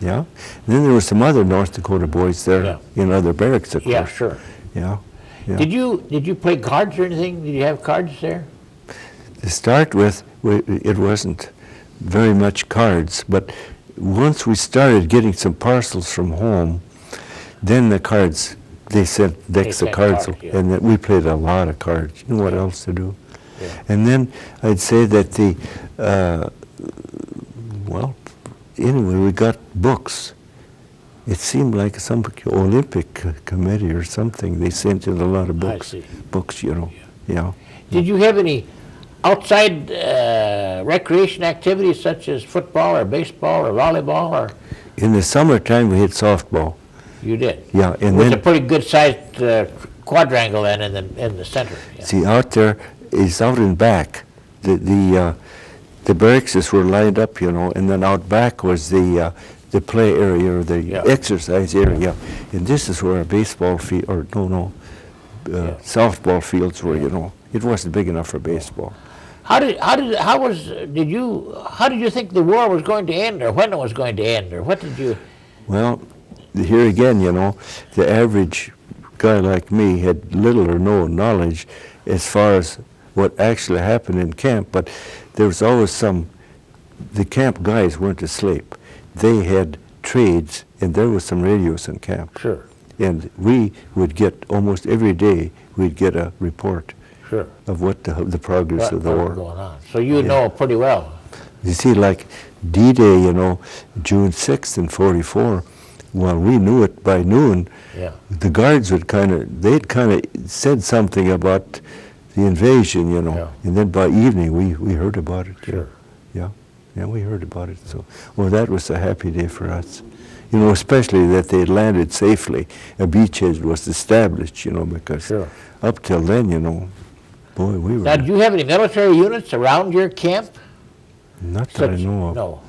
[SPEAKER 2] Yeah. And then there were some other North Dakota boys there in other barracks, of course.
[SPEAKER 1] Yeah, sure.
[SPEAKER 2] Yeah. Yeah.
[SPEAKER 1] Did you play cards or anything? Did you have cards there?
[SPEAKER 2] To start with, it wasn't very much cards, but once we started getting some parcels from home, then the cards, they sent decks of cards, and then we played a lot of cards. You know what else to do?
[SPEAKER 1] Yeah.
[SPEAKER 2] And then I'd say that well, anyway, we got books. It seemed like some Olympic committee or something. They sent in a lot of books.
[SPEAKER 1] I see.
[SPEAKER 2] Books, you know. Yeah.
[SPEAKER 1] Did you have any outside recreation activities such as football or baseball or volleyball? Or
[SPEAKER 2] In the summertime, we had softball.
[SPEAKER 1] you did.
[SPEAKER 2] Yeah, and
[SPEAKER 1] It was
[SPEAKER 2] then
[SPEAKER 1] a pretty good sized quadrangle then in the center. Yeah.
[SPEAKER 2] see out there is out in back. The barracks were lined up, you know, and then out back was the play area or the exercise area, and this is where a baseball field or softball fields were. You know, it wasn't big enough for baseball.
[SPEAKER 1] How did you think the war was going to end, or when it was going to end, or what did you?
[SPEAKER 2] Well, here again, you know, the average guy like me had little or no knowledge as far as what actually happened in camp, but there was always the camp guys weren't asleep. They had trades, and there was some radios in camp.
[SPEAKER 1] Sure.
[SPEAKER 2] And we would get, almost every day, we'd get a report
[SPEAKER 1] Sure.
[SPEAKER 2] of what the progress of the
[SPEAKER 1] What
[SPEAKER 2] war.
[SPEAKER 1] was going on. So you know pretty well.
[SPEAKER 2] You see, like D-Day, June 6th in 44, well, we knew it by noon.
[SPEAKER 1] Yeah.
[SPEAKER 2] The guards they'd kind of said something about the invasion,
[SPEAKER 1] Yeah.
[SPEAKER 2] and then by evening we heard about it.
[SPEAKER 1] Sure.
[SPEAKER 2] Yeah, we heard about it. So, well, that was a happy day for us. Especially that they landed safely. A beachhead was established, because
[SPEAKER 1] Sure.
[SPEAKER 2] up till then, boy, we were
[SPEAKER 1] Now, did you have any military units around your camp?
[SPEAKER 2] not that I know of.
[SPEAKER 1] No.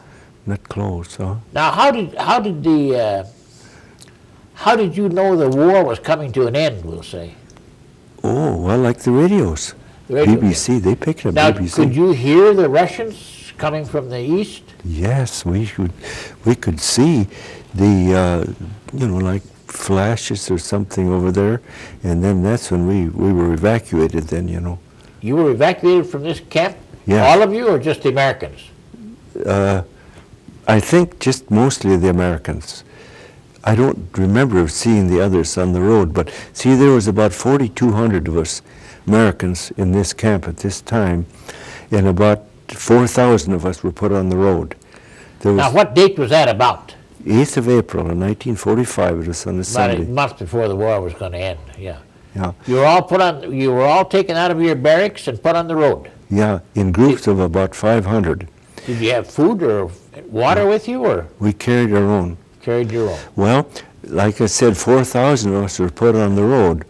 [SPEAKER 2] Not close, huh?
[SPEAKER 1] Now, how did you know the war was coming to an end, we'll say?
[SPEAKER 2] Oh, well, like the radios.
[SPEAKER 1] The radio,
[SPEAKER 2] BBC, they picked up
[SPEAKER 1] Now,
[SPEAKER 2] BBC.
[SPEAKER 1] could you hear the Russians coming from the east?
[SPEAKER 2] Yes, we could see the, like flashes or something over there, and then that's when we were evacuated then,
[SPEAKER 1] You were evacuated from this camp?
[SPEAKER 2] Yeah.
[SPEAKER 1] All of you, or just the Americans?
[SPEAKER 2] I think just mostly the Americans. I don't remember seeing the others on the road, but see, there was about 4,200 of us Americans in this camp at this time, and about 4,000 of us were put on the road. There was
[SPEAKER 1] Now, what date was that about?
[SPEAKER 2] 8th of April in 1945, it was on a
[SPEAKER 1] About
[SPEAKER 2] Sunday.
[SPEAKER 1] a month before the war was going to end, yeah.
[SPEAKER 2] Yeah,
[SPEAKER 1] You were all taken out of your barracks and put on the road.
[SPEAKER 2] yeah, in groups of about 500.
[SPEAKER 1] Did you have food or water with you, or
[SPEAKER 2] We carried our own.
[SPEAKER 1] carried your own?
[SPEAKER 2] Well, like I said, 4,000 of us were put on the road,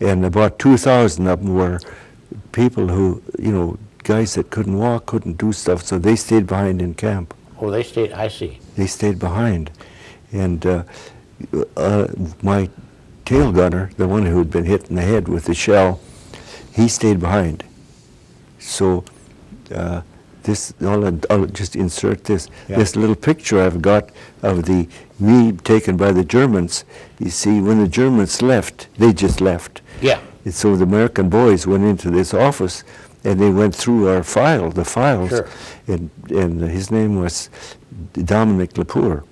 [SPEAKER 2] and about 2,000 of them were people who, guys that couldn't walk, couldn't do stuff, so they stayed behind in camp.
[SPEAKER 1] Oh, they stayed, I see.
[SPEAKER 2] They stayed behind. And my tail gunner, the one who had been hit in the head with the shell, he stayed behind. So I'll just insert this.
[SPEAKER 1] Yeah.
[SPEAKER 2] This little picture I've got of me taken by the Germans. You see, when the Germans left, they just left.
[SPEAKER 1] Yeah.
[SPEAKER 2] And so the American boys went into this office, and they went through the files,
[SPEAKER 1] Sure.
[SPEAKER 2] and his name was Dominic Lepore,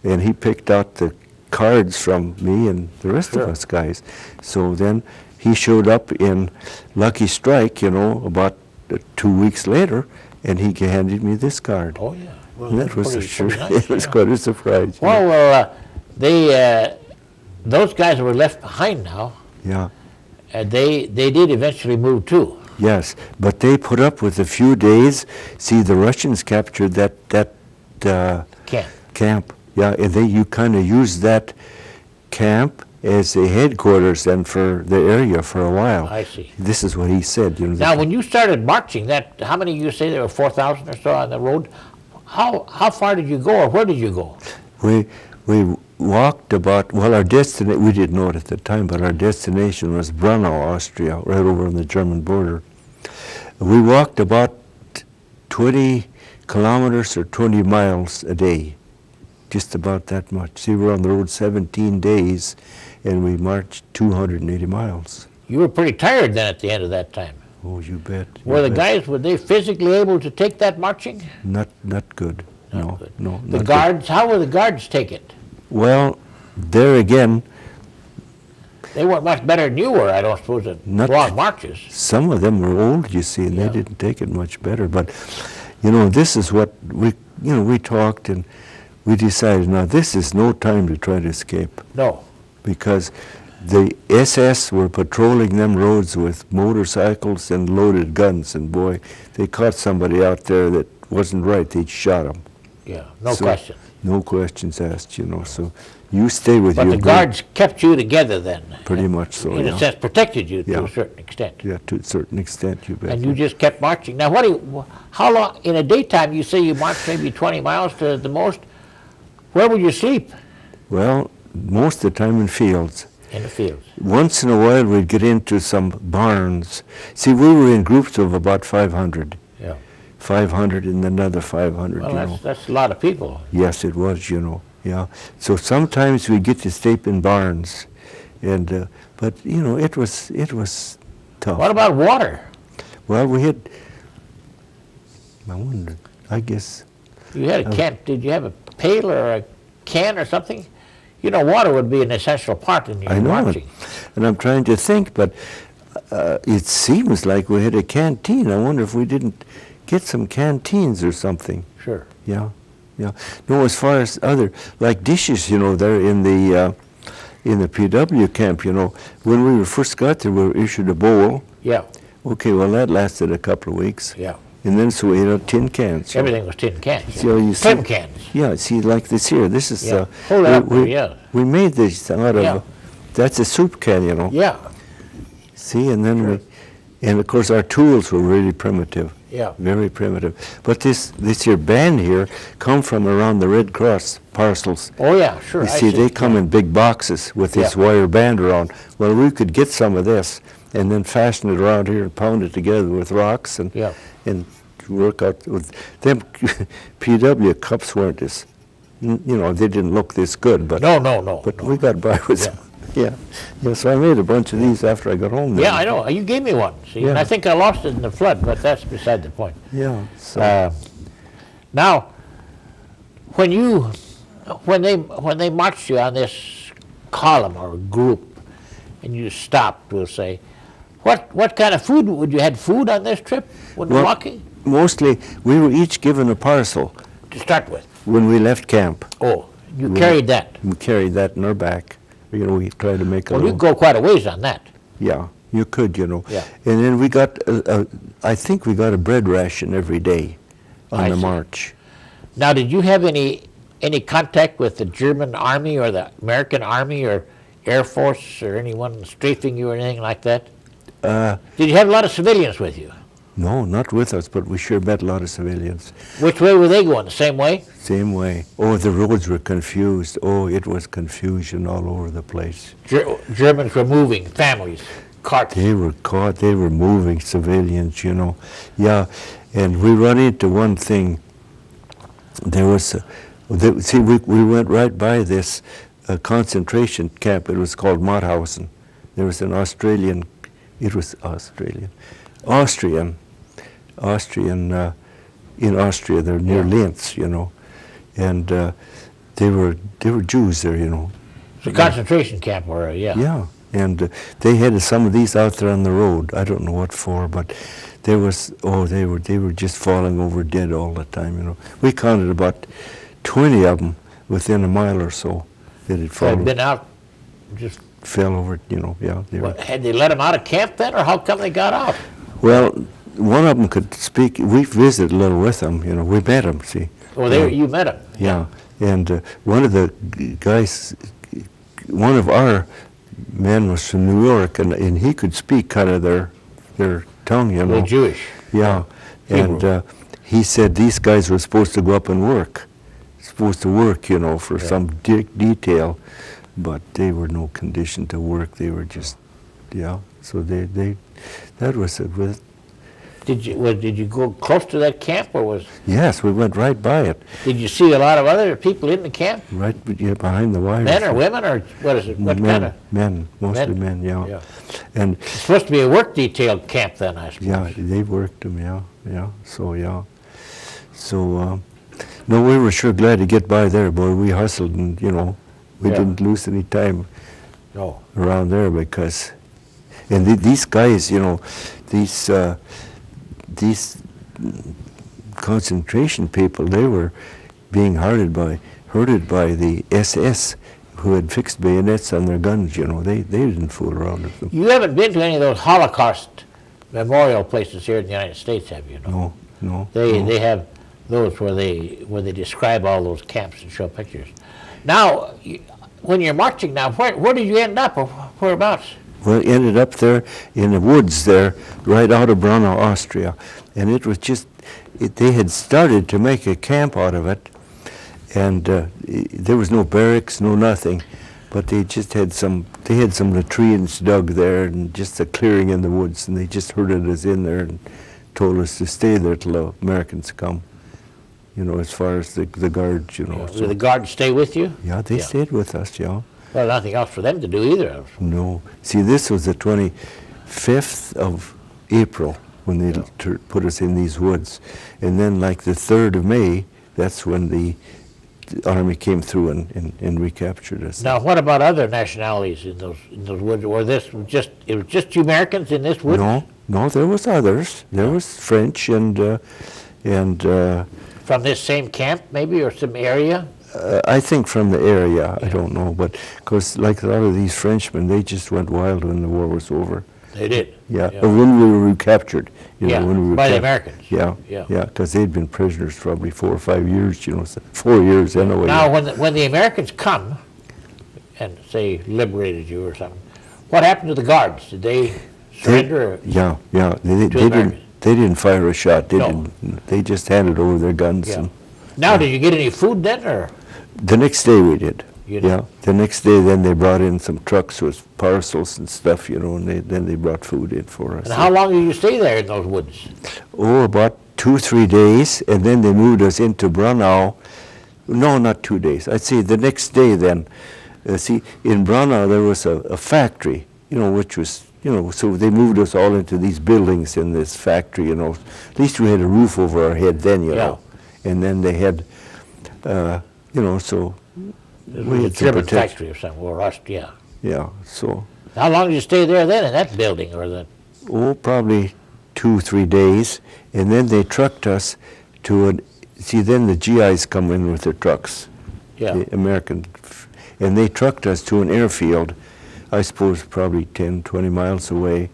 [SPEAKER 2] and he picked out the cards from me and the rest
[SPEAKER 1] Sure.
[SPEAKER 2] of us guys. So then he showed up in Lucky Strike, about 2 weeks later, and he handed me this card.
[SPEAKER 1] Oh, yeah. Well,
[SPEAKER 2] And that
[SPEAKER 1] that's
[SPEAKER 2] was
[SPEAKER 1] pretty nice,
[SPEAKER 2] it was
[SPEAKER 1] yeah.
[SPEAKER 2] quite a surprise.
[SPEAKER 1] Well, those guys were left behind now,
[SPEAKER 2] Yeah.
[SPEAKER 1] and they did eventually move too.
[SPEAKER 2] Yes, but they put up with a few days. See, the Russians captured that camp. Yeah, and you kind of used that camp as a headquarters then for the area for a while.
[SPEAKER 1] I see.
[SPEAKER 2] This is what he said.
[SPEAKER 1] Now, when you started marching, how many you say there were 4,000 or so on the road? How far did you go, or where did you go?
[SPEAKER 2] We walked about, our destination, we didn't know it at the time, but our destination was Braunau, Austria, right over on the German border. We walked about 20 kilometers or 20 miles a day, just about that much. See, we were on the road 17 days, and we marched 280 miles.
[SPEAKER 1] You were pretty tired then at the end of that time.
[SPEAKER 2] Oh, you bet.
[SPEAKER 1] Were the guys, were they physically able to take that marching?
[SPEAKER 2] Not good. No,
[SPEAKER 1] good.
[SPEAKER 2] no.
[SPEAKER 1] The
[SPEAKER 2] not
[SPEAKER 1] guards, how were the guards take it?
[SPEAKER 2] good. Well, there again,
[SPEAKER 1] They weren't much better than you were, I don't suppose, at
[SPEAKER 2] Not-
[SPEAKER 1] long marches.
[SPEAKER 2] some of them were old, you see, and
[SPEAKER 1] Yeah.
[SPEAKER 2] they didn't take it much better. But, this is what we talked and we decided, now this is no time to try to escape,
[SPEAKER 1] No.
[SPEAKER 2] because the SS were patrolling them roads with motorcycles and loaded guns, and boy, they caught somebody out there that wasn't right, they'd shot him.
[SPEAKER 1] Yeah, no
[SPEAKER 2] So,
[SPEAKER 1] question.
[SPEAKER 2] No questions asked, so you stay with
[SPEAKER 1] But
[SPEAKER 2] your
[SPEAKER 1] the
[SPEAKER 2] group.
[SPEAKER 1] guards kept you together then.
[SPEAKER 2] Pretty much so,
[SPEAKER 1] In
[SPEAKER 2] yeah.
[SPEAKER 1] a sense, protected you to
[SPEAKER 2] Yeah.
[SPEAKER 1] a certain extent.
[SPEAKER 2] Yeah, to a certain extent, you bet.
[SPEAKER 1] And you just kept marching. Now, how long, in a daytime, you say you marched maybe 20 miles to the most. Where would you sleep?
[SPEAKER 2] Well, most of the time in fields.
[SPEAKER 1] In the fields.
[SPEAKER 2] Once in a while, we'd get into some barns. See, we were in groups of about 500.
[SPEAKER 1] Yeah.
[SPEAKER 2] 500 and another 500,
[SPEAKER 1] Well, that's a lot of people.
[SPEAKER 2] Yes, it was, yeah. So sometimes we'd get to sleep in barns, and but it was tough.
[SPEAKER 1] What about water?
[SPEAKER 2] Well, we had, I wonder, I guess.
[SPEAKER 1] You had a can. Did you have a pail or a can or something? You know, water would be an essential part in your
[SPEAKER 2] I know
[SPEAKER 1] marching.
[SPEAKER 2] And I'm trying to think, but it seems like we had a canteen. I wonder if we didn't get some canteens or something.
[SPEAKER 1] Sure.
[SPEAKER 2] Yeah, yeah. No, as far as other, like dishes, you know, there in the PW camp, you know, when we first got there, we were issued a bowl.
[SPEAKER 1] Yeah.
[SPEAKER 2] Okay, well, that lasted a couple of weeks.
[SPEAKER 1] Yeah.
[SPEAKER 2] And then so we had tin cans. So,
[SPEAKER 1] Everything was tin cans.
[SPEAKER 2] so you see,
[SPEAKER 1] Tin cans.
[SPEAKER 2] yeah, see, like this here, this is,
[SPEAKER 1] Yeah. Hold it up there, yeah.
[SPEAKER 2] we made this out of,
[SPEAKER 1] Yeah.
[SPEAKER 2] that's a soup can, you know.
[SPEAKER 1] Yeah.
[SPEAKER 2] See, and then
[SPEAKER 1] Sure.
[SPEAKER 2] and of course our tools were really primitive.
[SPEAKER 1] Yeah.
[SPEAKER 2] Very primitive. But this here band here come from around the Red Cross parcels.
[SPEAKER 1] Oh yeah, sure.
[SPEAKER 2] You
[SPEAKER 1] I
[SPEAKER 2] see, they come in big boxes with this
[SPEAKER 1] Yeah.
[SPEAKER 2] wire band around. Well, we could get some of this and then fasten it around here and pound it together with rocks and
[SPEAKER 1] Yeah.
[SPEAKER 2] and work out with them. PW cups weren't as, you know, they didn't look this good, but
[SPEAKER 1] No.
[SPEAKER 2] but we got by with
[SPEAKER 1] Yeah.
[SPEAKER 2] some. Yeah. So I made a bunch of these after I got home. Then.
[SPEAKER 1] Yeah, I know. You gave me one. See, and
[SPEAKER 2] Yeah.
[SPEAKER 1] I think I lost it in the flood, but that's beside the point.
[SPEAKER 2] Yeah. So
[SPEAKER 1] Now, when they marched you on this column or group, and you stopped, we'll say, what kind of food would you had food on this trip when
[SPEAKER 2] Well,
[SPEAKER 1] walking
[SPEAKER 2] mostly we were each given a parcel
[SPEAKER 1] to start with?
[SPEAKER 2] when we left camp.
[SPEAKER 1] Oh, you carried that.
[SPEAKER 2] We carried that in our back. You know, we tried to make a
[SPEAKER 1] Well, you
[SPEAKER 2] little.
[SPEAKER 1] go quite a ways on that.
[SPEAKER 2] Yeah, you could, you know.
[SPEAKER 1] Yeah.
[SPEAKER 2] And then we got, I think we got a bread ration every day on
[SPEAKER 1] I
[SPEAKER 2] the
[SPEAKER 1] see.
[SPEAKER 2] march.
[SPEAKER 1] Now, did you have any contact with the German army or the American army or Air Force or anyone strafing you or anything like that? Did you have a lot of civilians with you?
[SPEAKER 2] No, not with us, but we sure met a lot of civilians.
[SPEAKER 1] Which way were they going? The same way?
[SPEAKER 2] Same way. Oh, the roads were confused. Oh, it was confusion all over the place.
[SPEAKER 1] Germans were moving families, carts.
[SPEAKER 2] They were caught, they were moving civilians, you know. Yeah, and we run into one thing. There was, we went right by this concentration camp. It was called Mauthausen. There was an Austrian, in Austria. They're near Linz, you know. And they were Jews there, you know.
[SPEAKER 1] It's a concentration camp, or yeah.
[SPEAKER 2] Yeah, and they had some of these out there on the road. I don't know what for, but there was, they were just falling over dead all the time, you know. We counted about 20 of them within a mile or so that had
[SPEAKER 1] They
[SPEAKER 2] fallen.
[SPEAKER 1] had been out, just,
[SPEAKER 2] Fell over, you know, yeah.
[SPEAKER 1] had they let them out of camp then, or how come they got out?
[SPEAKER 2] Well, one of them could speak. We visited a little with them, you know. We met them, see.
[SPEAKER 1] Well, you met them.
[SPEAKER 2] Yeah, and one of the guys, one of our men was from New York, and he could speak kind of their tongue, you know.
[SPEAKER 1] They're Jewish.
[SPEAKER 2] Yeah,
[SPEAKER 1] Hebrew.
[SPEAKER 2] and he said these guys were supposed to go up and work, you know, for some detail, but they were no condition to work. They were just, so that was it.
[SPEAKER 1] Did you go close to that camp, or was?
[SPEAKER 2] Yes, we went right by it.
[SPEAKER 1] Did you see a lot of other people in the camp?
[SPEAKER 2] Right behind the wires.
[SPEAKER 1] Men or women, or what is it? What kind of?
[SPEAKER 2] Men, mostly men,
[SPEAKER 1] Yeah.
[SPEAKER 2] And
[SPEAKER 1] It's supposed to be a work detail camp then, I suppose.
[SPEAKER 2] yeah, they worked them, So, no, we were sure glad to get by there, boy. We hustled and, you know, we didn't lose any time
[SPEAKER 1] No.
[SPEAKER 2] around there because, and these guys, you know, these concentration people, they were being herded by the SS, who had fixed bayonets on their guns, you know. They didn't fool around with them.
[SPEAKER 1] You haven't been to any of those Holocaust memorial places here in the United States, have you?
[SPEAKER 2] No.
[SPEAKER 1] They have those where they describe all those camps and show pictures. Now, when you're marching now, where did you end up, or whereabouts?
[SPEAKER 2] Well, ended up there in the woods there, right out of Braunau, Austria. And it was just, they had started to make a camp out of it. And there was no barracks, no nothing. But they just had some latrines dug there and just a clearing in the woods. And they just herded us in there and told us to stay there till the Americans come. You know, as far as the guards, you know.
[SPEAKER 1] Did the guards stay with you?
[SPEAKER 2] Yeah, they stayed with us, yeah.
[SPEAKER 1] Well, nothing else for them to do either.
[SPEAKER 2] No. See, this was the 25th of April. when they put us in these woods. And then like the 3rd of May, that's when the Army came through and recaptured us.
[SPEAKER 1] Now, what about other nationalities in those woods? Or it was just you Americans in this woods?
[SPEAKER 2] No, there was others. There was French and
[SPEAKER 1] from this same camp, maybe, or some area?
[SPEAKER 2] I think from the area. I don't know, but because like a lot of these Frenchmen, they just went wild when the war was over.
[SPEAKER 1] They did.
[SPEAKER 2] Yeah, or when we were recaptured.
[SPEAKER 1] Yeah,
[SPEAKER 2] when we were
[SPEAKER 1] by the Americans.
[SPEAKER 2] Yeah,
[SPEAKER 1] Yeah.
[SPEAKER 2] because they'd been prisoners probably 4 or 5 years. So 4 years anyway.
[SPEAKER 1] Now, when the Americans come and say liberated you or something, what happened to the guards? Did they surrender?
[SPEAKER 2] Yeah. They didn't fire a shot. They just handed over their guns.
[SPEAKER 1] Yeah.
[SPEAKER 2] And,
[SPEAKER 1] Now, did you get any food then, or?
[SPEAKER 2] the next day we did.
[SPEAKER 1] You did?
[SPEAKER 2] Yeah, the next day then they brought in some trucks with parcels and stuff, and then they brought food in for us.
[SPEAKER 1] And how long did you stay there in those woods?
[SPEAKER 2] Oh, about 2 or 3 days, and then they moved us into Braunau. No, not 2 days. I'd say the next day then. In Braunau there was a factory, which was, so they moved us all into these buildings in this factory, At least we had a roof over our head then, know. And then they had, so we had some
[SPEAKER 1] German
[SPEAKER 2] protection.
[SPEAKER 1] factory or something, or Austria.
[SPEAKER 2] Yeah, so.
[SPEAKER 1] How long did you stay there then in that building, or the?
[SPEAKER 2] Oh, probably 2 or 3 days, and then they trucked us to then the GIs come in with their trucks, the American, and they trucked us to an airfield, I suppose probably 10, 20 miles away,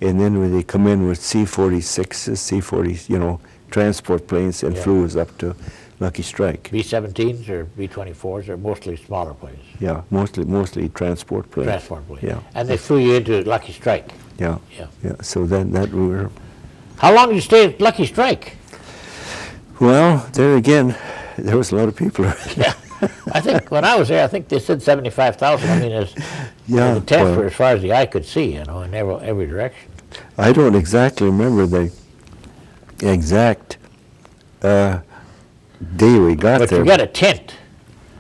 [SPEAKER 2] and then when they come in with C-46s, C-40, transport planes, and flew us up to Lucky Strike.
[SPEAKER 1] B-17s or B-24s, or mostly smaller planes?
[SPEAKER 2] Yeah, mostly transport planes.
[SPEAKER 1] Transport planes.
[SPEAKER 2] Yeah.
[SPEAKER 1] And they flew you into Lucky Strike?
[SPEAKER 2] Yeah.
[SPEAKER 1] Yeah.
[SPEAKER 2] So then that we were.
[SPEAKER 1] How long did you stay at Lucky Strike?
[SPEAKER 2] Well, there again, there was a lot of people.
[SPEAKER 1] Yeah. I think when I was there, I think they said 75,000. I mean, it's the tents were as far as the eye could see, in every direction.
[SPEAKER 2] I don't exactly remember the exact day we got there.
[SPEAKER 1] But you got a tent.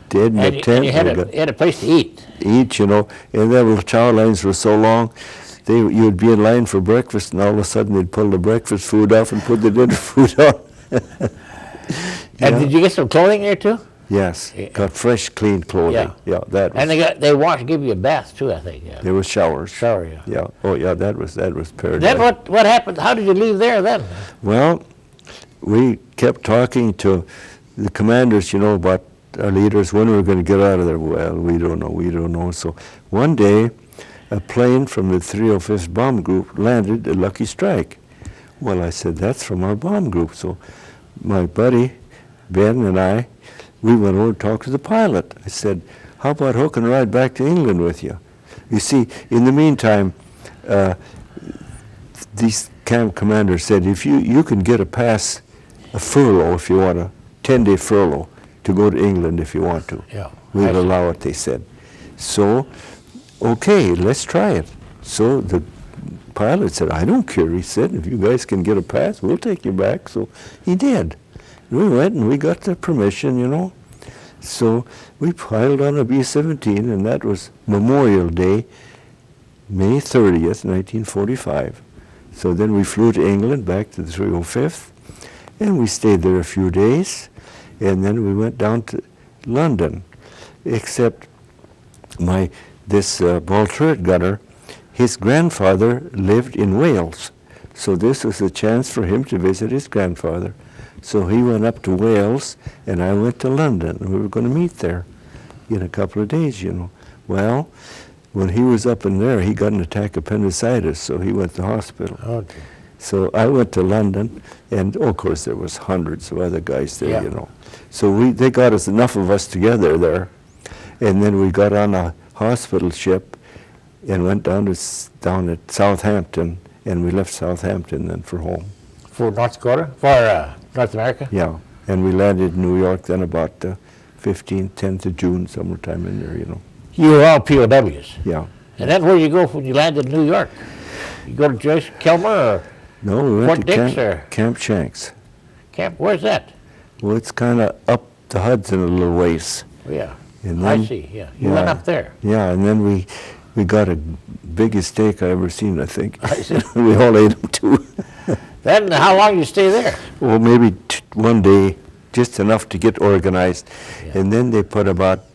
[SPEAKER 2] Did
[SPEAKER 1] And you had a place to eat.
[SPEAKER 2] And then the chow lines were so long, you'd be in line for breakfast, and all of a sudden they'd pull the breakfast food off and put the dinner food on.
[SPEAKER 1] And did you get some clothing there too?
[SPEAKER 2] Yes, got fresh, clean clothing. Yeah, that.
[SPEAKER 1] And they give you a bath too, I think. Yeah.
[SPEAKER 2] There was showers.
[SPEAKER 1] Shower, yeah.
[SPEAKER 2] Yeah. Oh, yeah. That was paradise.
[SPEAKER 1] Then what happened? How did you leave there then?
[SPEAKER 2] Well, we kept talking to the commanders, about our leaders, when we were going to get out of there. Well, we don't know. So one day, a plane from the 305th Bomb Group landed at Lucky Strike. Well, I said, that's from our bomb group. So my buddy, Ben, and I, we went over and talked to the pilot. I said, how about hooking a ride back to England with you? You see, in the meantime, these camp commanders said, if you can get a furlough if you want a 10-day furlough to go to England if you want to.
[SPEAKER 1] Yeah.
[SPEAKER 2] We'll allow it, they said. So, okay, let's try it. So the pilot said, I don't care. He said, if you guys can get a pass, we'll take you back. So he did. We went and we got the permission, So we piled on a B-17, and that was Memorial Day, May 30th, 1945. So then we flew to England, back to the 305th, and we stayed there a few days, and then we went down to London, except this ball turret gunner, his grandfather lived in Wales, so this was a chance for him to visit his grandfather. So he went up to Wales, and I went to London, and we were going to meet there in a couple of days, Well, when he was up in there, he got an attack of appendicitis, so he went to the hospital.
[SPEAKER 1] Okay.
[SPEAKER 2] So I went to London, and of course there was hundreds of other guys there, So they got us enough of us together there, and then we got on a hospital ship and went down at Southampton, and we left Southampton then for home.
[SPEAKER 1] For North Dakota? For North America?
[SPEAKER 2] Yeah, and we landed in New York then about 10th of June, summertime in there,
[SPEAKER 1] You were all POWs?
[SPEAKER 2] Yeah.
[SPEAKER 1] And then where did you go when you landed in New York? You go to Joyce Kilmer or
[SPEAKER 2] No, we went
[SPEAKER 1] Fort
[SPEAKER 2] to
[SPEAKER 1] Dix
[SPEAKER 2] Camp Shanks.
[SPEAKER 1] Where's that?
[SPEAKER 2] Well, it's kind of up the Hudson a little ways.
[SPEAKER 1] Oh, yeah,
[SPEAKER 2] And then,
[SPEAKER 1] I see, yeah. You went up there.
[SPEAKER 2] Yeah, and then we got a biggest steak I ever seen, I think.
[SPEAKER 1] I see.
[SPEAKER 2] We all ate them too.
[SPEAKER 1] Then how long did you stay there?
[SPEAKER 2] Well, maybe one day, just enough to get organized.
[SPEAKER 1] Yeah.
[SPEAKER 2] And then they put about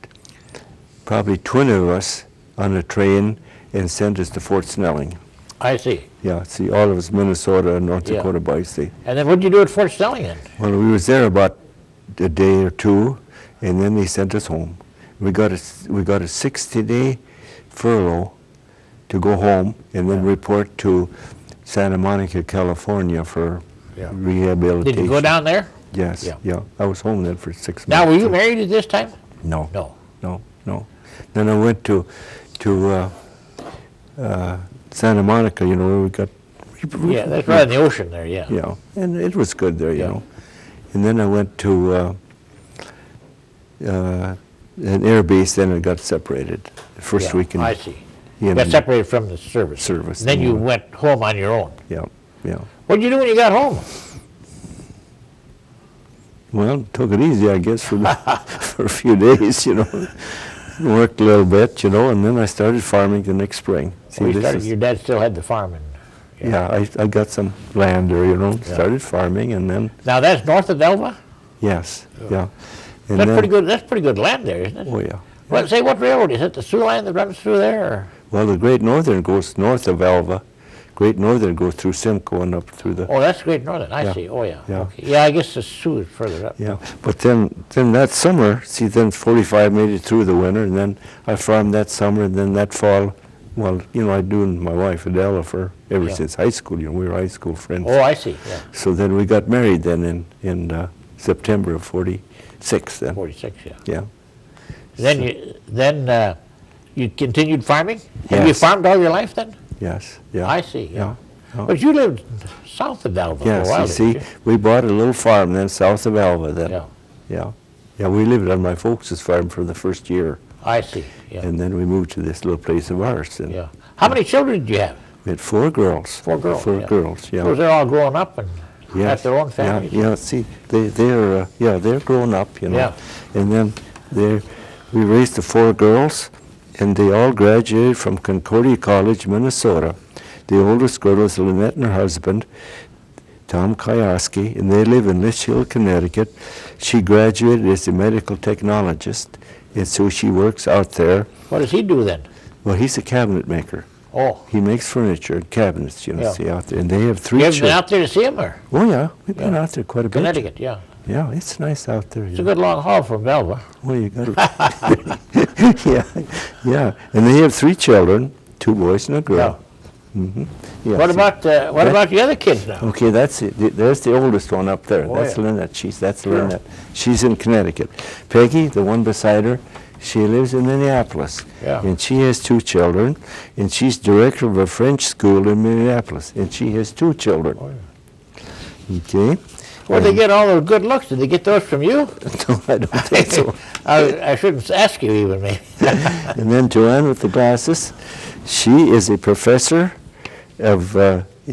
[SPEAKER 2] probably 20 of us on a train and sent us to Fort Snelling.
[SPEAKER 1] I see.
[SPEAKER 2] Yeah, see, all of us, Minnesota and North
[SPEAKER 1] Yeah.
[SPEAKER 2] Dakota boys. They,
[SPEAKER 1] And then what did you do at Fort Snelling then?
[SPEAKER 2] well, we was there about a day or two, and then they sent us home. We got a 60-day furlough to go home and then report to Santa Monica, California for
[SPEAKER 1] Yeah.
[SPEAKER 2] rehabilitation.
[SPEAKER 1] Did you go down there?
[SPEAKER 2] Yes,
[SPEAKER 1] Yeah.
[SPEAKER 2] yeah. I was home then for 6 months.
[SPEAKER 1] Now, were you married at this time?
[SPEAKER 2] No,
[SPEAKER 1] No.
[SPEAKER 2] no. Then I went to Santa Monica, you know, where we got...
[SPEAKER 1] Yeah, that's right in the ocean there, yeah.
[SPEAKER 2] Yeah, and it was good there, you
[SPEAKER 1] Yeah.
[SPEAKER 2] know. And then I went to an air base, then it got separated. The first
[SPEAKER 1] Yeah,
[SPEAKER 2] week in...
[SPEAKER 1] I see.
[SPEAKER 2] You
[SPEAKER 1] You got separated from the service.
[SPEAKER 2] Service.
[SPEAKER 1] And then you went home on your own.
[SPEAKER 2] Yeah, yeah.
[SPEAKER 1] What did you do when you got home?
[SPEAKER 2] Well, took it easy, I guess, for for a few days, you know. Worked a little bit, you know, and then I started farming the next spring. See,
[SPEAKER 1] Well,
[SPEAKER 2] this is-
[SPEAKER 1] your dad still had the farm.
[SPEAKER 2] yeah, I got some land there, you know, started farming, and then,
[SPEAKER 1] Now, that's north of Elva?
[SPEAKER 2] yes, yeah. And
[SPEAKER 1] That's
[SPEAKER 2] then-
[SPEAKER 1] pretty good. That's pretty good land there, isn't it?
[SPEAKER 2] Oh, yeah.
[SPEAKER 1] Well, say, what railroad? Is it the Sioux line that runs through there? Or?
[SPEAKER 2] Well, the Great Northern goes north of Alva. Great Northern goes through Simcoe and up through the...
[SPEAKER 1] Oh, that's Great Northern. I
[SPEAKER 2] Yeah.
[SPEAKER 1] see. Oh, yeah.
[SPEAKER 2] Yeah.
[SPEAKER 1] Okay. Yeah, I guess the Sioux is further up.
[SPEAKER 2] Yeah, but then that summer, see, then 45 made it through the winter, and then I farmed that summer, and then that fall, well, you know, I'd known my wife Adela for ever
[SPEAKER 1] Yeah.
[SPEAKER 2] since high school. You know, we were high school friends.
[SPEAKER 1] Oh, I see. Yeah.
[SPEAKER 2] So then we got married then in September of 46 then.
[SPEAKER 1] 46, yeah.
[SPEAKER 2] Yeah.
[SPEAKER 1] Then you continued farming? Have you
[SPEAKER 2] Yes.
[SPEAKER 1] farmed all your life then?
[SPEAKER 2] Yes, yeah.
[SPEAKER 1] I see. Yeah.
[SPEAKER 2] Yeah.
[SPEAKER 1] But you lived south of Alva for a
[SPEAKER 2] Yes,
[SPEAKER 1] while,
[SPEAKER 2] you see,
[SPEAKER 1] didn't
[SPEAKER 2] we bought a little farm then south of Alva then.
[SPEAKER 1] you? Yeah.
[SPEAKER 2] Yeah. Yeah, we lived on my folks' farm for the first year,
[SPEAKER 1] I see. Yeah.
[SPEAKER 2] and then we moved to this little place of ours. And
[SPEAKER 1] Yeah. How many children did you have?
[SPEAKER 2] we had 4 girls.
[SPEAKER 1] 4 girls.
[SPEAKER 2] Four
[SPEAKER 1] yeah.
[SPEAKER 2] girls, yeah.
[SPEAKER 1] So they're all grown up and
[SPEAKER 2] Yes.
[SPEAKER 1] have their own families.
[SPEAKER 2] Yeah, see, they're grown up, you know.
[SPEAKER 1] Yeah.
[SPEAKER 2] And then we raised the 4 girls, and they all graduated from Concordia College, Minnesota. The oldest girl is Lynette and her husband, Tom Kioski, and they live in Litchfield, Hill, Connecticut. She graduated as a medical technologist, and so she works out there.
[SPEAKER 1] What does he do then?
[SPEAKER 2] Well, he's a cabinet maker.
[SPEAKER 1] Oh,
[SPEAKER 2] He makes furniture and cabinets, you know,
[SPEAKER 1] Yeah.
[SPEAKER 2] see out there. And they have 3
[SPEAKER 1] you haven't been
[SPEAKER 2] children.
[SPEAKER 1] out there to see him, or
[SPEAKER 2] Oh, yeah, we've been out there quite a bit.
[SPEAKER 1] Connecticut? Yeah.
[SPEAKER 2] Yeah, it's nice out there.
[SPEAKER 1] It's a good long haul from Alva.
[SPEAKER 2] Well, you got yeah, yeah. And they have 3 children, 2 boys and a girl. Yeah,
[SPEAKER 1] What
[SPEAKER 2] see.
[SPEAKER 1] about the other kids now?
[SPEAKER 2] Okay, that's it. There's the oldest one up there.
[SPEAKER 1] Oh,
[SPEAKER 2] That's
[SPEAKER 1] yeah.
[SPEAKER 2] Lynette. Lynette. She's in Connecticut. Peggy, the one beside her, she lives in Minneapolis.
[SPEAKER 1] Yeah.
[SPEAKER 2] And she has 2 children, and she's director of a French school in Minneapolis, and she has 2 children.
[SPEAKER 1] Oh,
[SPEAKER 2] Okay.
[SPEAKER 1] Where'd they get all those good looks? Did they get those from you?
[SPEAKER 2] No, I don't think so.
[SPEAKER 1] I shouldn't ask you even, maybe.
[SPEAKER 2] And then Joanne with the glasses, she is a professor of,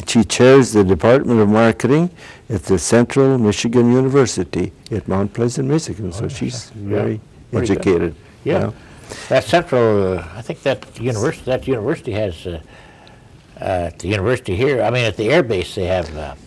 [SPEAKER 2] she chairs the Department of Marketing at the Central Michigan University at Mount Pleasant, Michigan. So she's very
[SPEAKER 1] Pretty good.
[SPEAKER 2] educated.
[SPEAKER 1] Yeah. That Central, I think that university has, at the university here, I mean, at the air base, they have,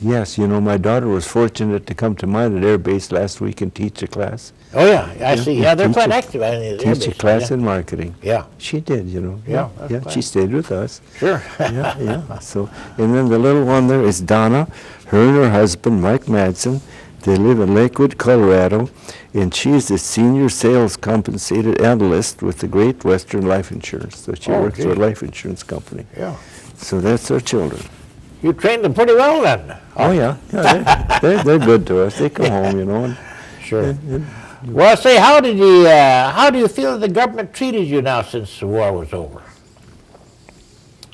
[SPEAKER 2] Yes, you know, my daughter was fortunate to come to mine at Air Base last week and teach a class.
[SPEAKER 1] oh, yeah, I see. Yeah, they're
[SPEAKER 2] teach
[SPEAKER 1] quite
[SPEAKER 2] a-
[SPEAKER 1] active at the air
[SPEAKER 2] Teach a
[SPEAKER 1] base.
[SPEAKER 2] class
[SPEAKER 1] Yeah.
[SPEAKER 2] in marketing.
[SPEAKER 1] Yeah,
[SPEAKER 2] She did, you know.
[SPEAKER 1] Yeah, that's
[SPEAKER 2] Yeah,
[SPEAKER 1] fine.
[SPEAKER 2] she stayed with us.
[SPEAKER 1] sure.
[SPEAKER 2] Yeah, yeah. So, and then the little one there is Donna. Her and her husband, Mike Madsen, they live in Lakewood, Colorado, and she is the senior sales compensated analyst with the Great Western Life Insurance. So she
[SPEAKER 1] Oh,
[SPEAKER 2] works for a
[SPEAKER 1] gee.
[SPEAKER 2] life insurance company.
[SPEAKER 1] Yeah.
[SPEAKER 2] So that's our children.
[SPEAKER 1] You trained them pretty well then.
[SPEAKER 2] Oh yeah, yeah, they're good to us. They come home, you know. And,
[SPEAKER 1] Sure. Well, say, how do you feel that the government treated you now since the war was over?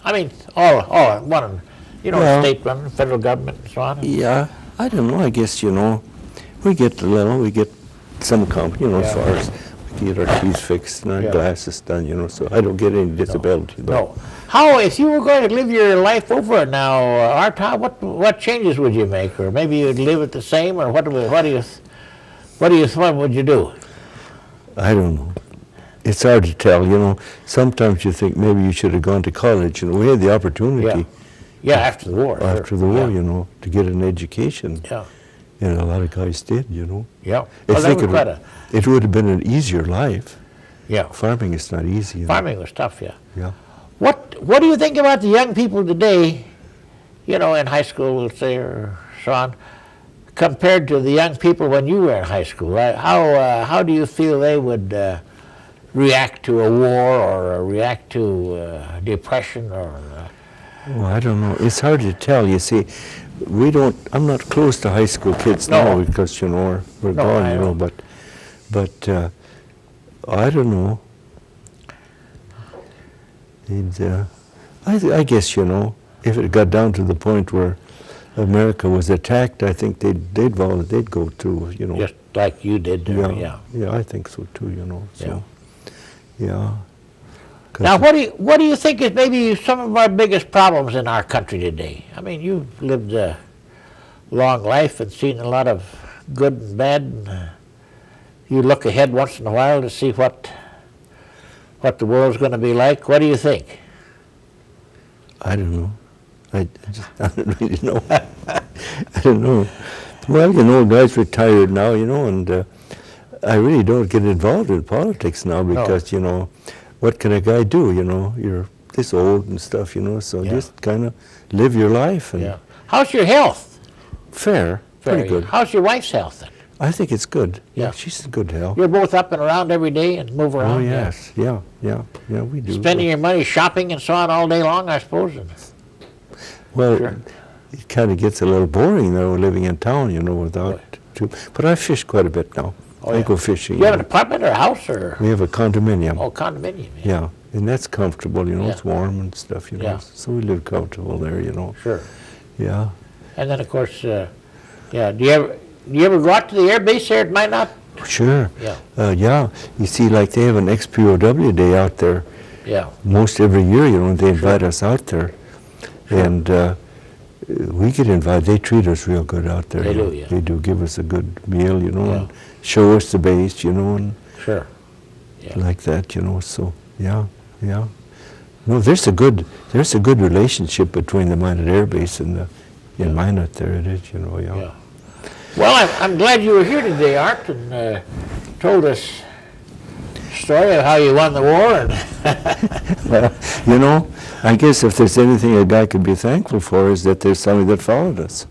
[SPEAKER 1] I mean, all one, you know,
[SPEAKER 2] Well-
[SPEAKER 1] state government, federal government, and so on.
[SPEAKER 2] yeah, I don't know. I guess you know, we get some you know, as
[SPEAKER 1] Yeah.
[SPEAKER 2] far as we get our teeth fixed and our
[SPEAKER 1] Yeah.
[SPEAKER 2] glasses done, you know. So I don't get any disability. but-
[SPEAKER 1] No. How, if you were going to live your life over now, Art, what changes would you make, or maybe you'd live it the same, or what would you do?
[SPEAKER 2] I don't know. It's hard to tell, you know. Sometimes you think maybe you should have gone to college. You know, we had the opportunity,
[SPEAKER 1] Yeah, after the war.
[SPEAKER 2] After the war, you know, to get an education.
[SPEAKER 1] Yeah.
[SPEAKER 2] And a lot of guys did, you know.
[SPEAKER 1] Yeah.
[SPEAKER 2] I
[SPEAKER 1] Well,
[SPEAKER 2] think
[SPEAKER 1] that was quite a,
[SPEAKER 2] it would have been an easier life.
[SPEAKER 1] yeah.
[SPEAKER 2] Farming is not easy. You know.
[SPEAKER 1] Farming was tough, yeah.
[SPEAKER 2] Yeah.
[SPEAKER 1] What do you think about the young people today, you know, in high school, let's say, or so on, compared to the young people when you were in high school? How do you feel they would react to a war or react to depression or?
[SPEAKER 2] Well, I don't know. It's hard to tell. You see, I'm not close to high school kids now
[SPEAKER 1] No.
[SPEAKER 2] because, you know, we're
[SPEAKER 1] No,
[SPEAKER 2] gone,
[SPEAKER 1] I
[SPEAKER 2] you know,
[SPEAKER 1] know.
[SPEAKER 2] but I don't know. I guess, you know, if it got down to the point where America was attacked, I think they'd go to, you know.
[SPEAKER 1] Just like you did there, yeah.
[SPEAKER 2] Yeah, I think so too, you know. So, yeah.
[SPEAKER 1] Now, what do you think is maybe some of our biggest problems in our country today? I mean, you've lived a long life and seen a lot of good and bad, and you look ahead once in a while to see what the world's going to be like. What do you think?
[SPEAKER 2] I don't know. I don't really know. I don't know. Well, you know, guys retired now, you know, and I really don't get involved in politics now because, you know, what can a guy do, you know? You're this old and stuff, you know, so just kind of live your life. And
[SPEAKER 1] How's your health?
[SPEAKER 2] Fair, pretty good.
[SPEAKER 1] How's your wife's health then?
[SPEAKER 2] I think it's good.
[SPEAKER 1] Yeah.
[SPEAKER 2] She's in good health.
[SPEAKER 1] You're both up and around every day and move around?
[SPEAKER 2] Oh, yes, yeah, we do.
[SPEAKER 1] Spending your money shopping and so on all day long, I suppose?
[SPEAKER 2] Well,
[SPEAKER 1] Sure.
[SPEAKER 2] it kind of gets a little boring, though, living in town, you know, without but I fish quite a bit now. I go fishing.
[SPEAKER 1] You have an apartment or a house or?
[SPEAKER 2] We have a condominium.
[SPEAKER 1] Oh, condominium.
[SPEAKER 2] Yeah, and that's comfortable, you know, it's warm and stuff, you know, so we live comfortable there, you know.
[SPEAKER 1] Sure.
[SPEAKER 2] Yeah.
[SPEAKER 1] And then, of course, do you ever go out to the air base there at Minot?
[SPEAKER 2] Sure.
[SPEAKER 1] Yeah.
[SPEAKER 2] Yeah. You see, like they have an ex-POW day out there.
[SPEAKER 1] Yeah.
[SPEAKER 2] Most every year, you know, they invite us out there. And we get invited. They treat us real good out there.
[SPEAKER 1] They
[SPEAKER 2] you know.
[SPEAKER 1] do, yeah.
[SPEAKER 2] They do give us a good meal, you know, and show us the base, you know, and
[SPEAKER 1] Sure. Yeah.
[SPEAKER 2] like that, you know. So yeah. No, there's a good relationship between the Minot Air Base and the Minot. There it is, you know.
[SPEAKER 1] Yeah. Well, I'm glad you were here today, Art, and told us a story of how you won the war. And
[SPEAKER 2] well, you know, I guess if there's anything a guy could be thankful for is that there's somebody that followed us.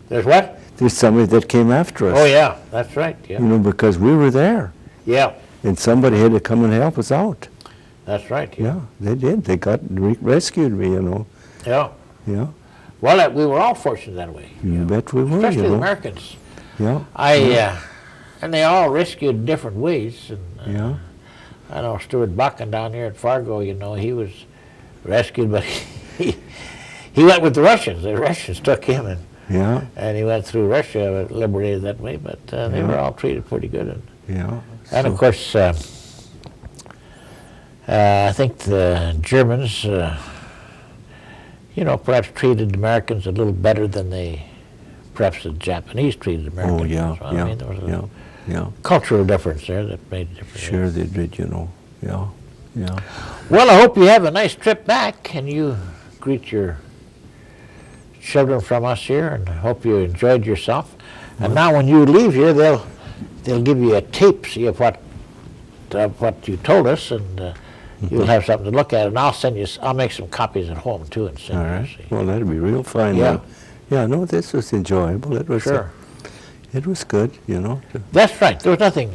[SPEAKER 1] There's what?
[SPEAKER 2] There's somebody that came after us.
[SPEAKER 1] Oh, yeah, that's right. Yeah.
[SPEAKER 2] You know, because we were there.
[SPEAKER 1] Yeah.
[SPEAKER 2] And somebody had to come and help us out.
[SPEAKER 1] That's right.
[SPEAKER 2] Yeah, they did. They rescued me, you know.
[SPEAKER 1] Yeah.
[SPEAKER 2] Yeah.
[SPEAKER 1] Well, we were all fortunate that way.
[SPEAKER 2] You bet we were,
[SPEAKER 1] Especially
[SPEAKER 2] you know.
[SPEAKER 1] the Americans.
[SPEAKER 2] Yeah.
[SPEAKER 1] And they all rescued in different ways. And, I know Stuart Bakken down here at Fargo, you know, he was rescued, but he went with the Russians. The Russians took him, and he went through Russia, liberated that way, but they were all treated pretty good. And of course, I think the Germans, you know, perhaps treated Americans a little better than perhaps the Japanese treated Americans.
[SPEAKER 2] Oh, yeah,
[SPEAKER 1] well. I mean, there was
[SPEAKER 2] a
[SPEAKER 1] cultural difference there that made a difference.
[SPEAKER 2] Sure they did, you know. Yeah.
[SPEAKER 1] Well, I hope you have a nice trip back, and you greet your children from us here, and I hope you enjoyed yourself. And now when you leave here, they'll give you a tape, see of what you told us, and you'll have something to look at. And I'll make some copies at home too, and send
[SPEAKER 2] All
[SPEAKER 1] you.
[SPEAKER 2] right.
[SPEAKER 1] See.
[SPEAKER 2] Well, that'd be real fine.
[SPEAKER 1] Yeah.
[SPEAKER 2] Yeah. No, this was enjoyable. It was.
[SPEAKER 1] Sure.
[SPEAKER 2] It was good, you know.
[SPEAKER 1] That's right. There was nothing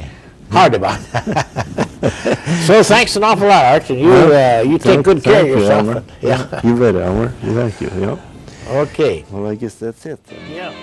[SPEAKER 1] hard about it. So thanks an awful lot, Art, and you take good care of yourself.
[SPEAKER 2] You bet, Elmer. Thank you. Yeah.
[SPEAKER 1] Okay.
[SPEAKER 2] Well, I guess that's it then.
[SPEAKER 1] Yeah.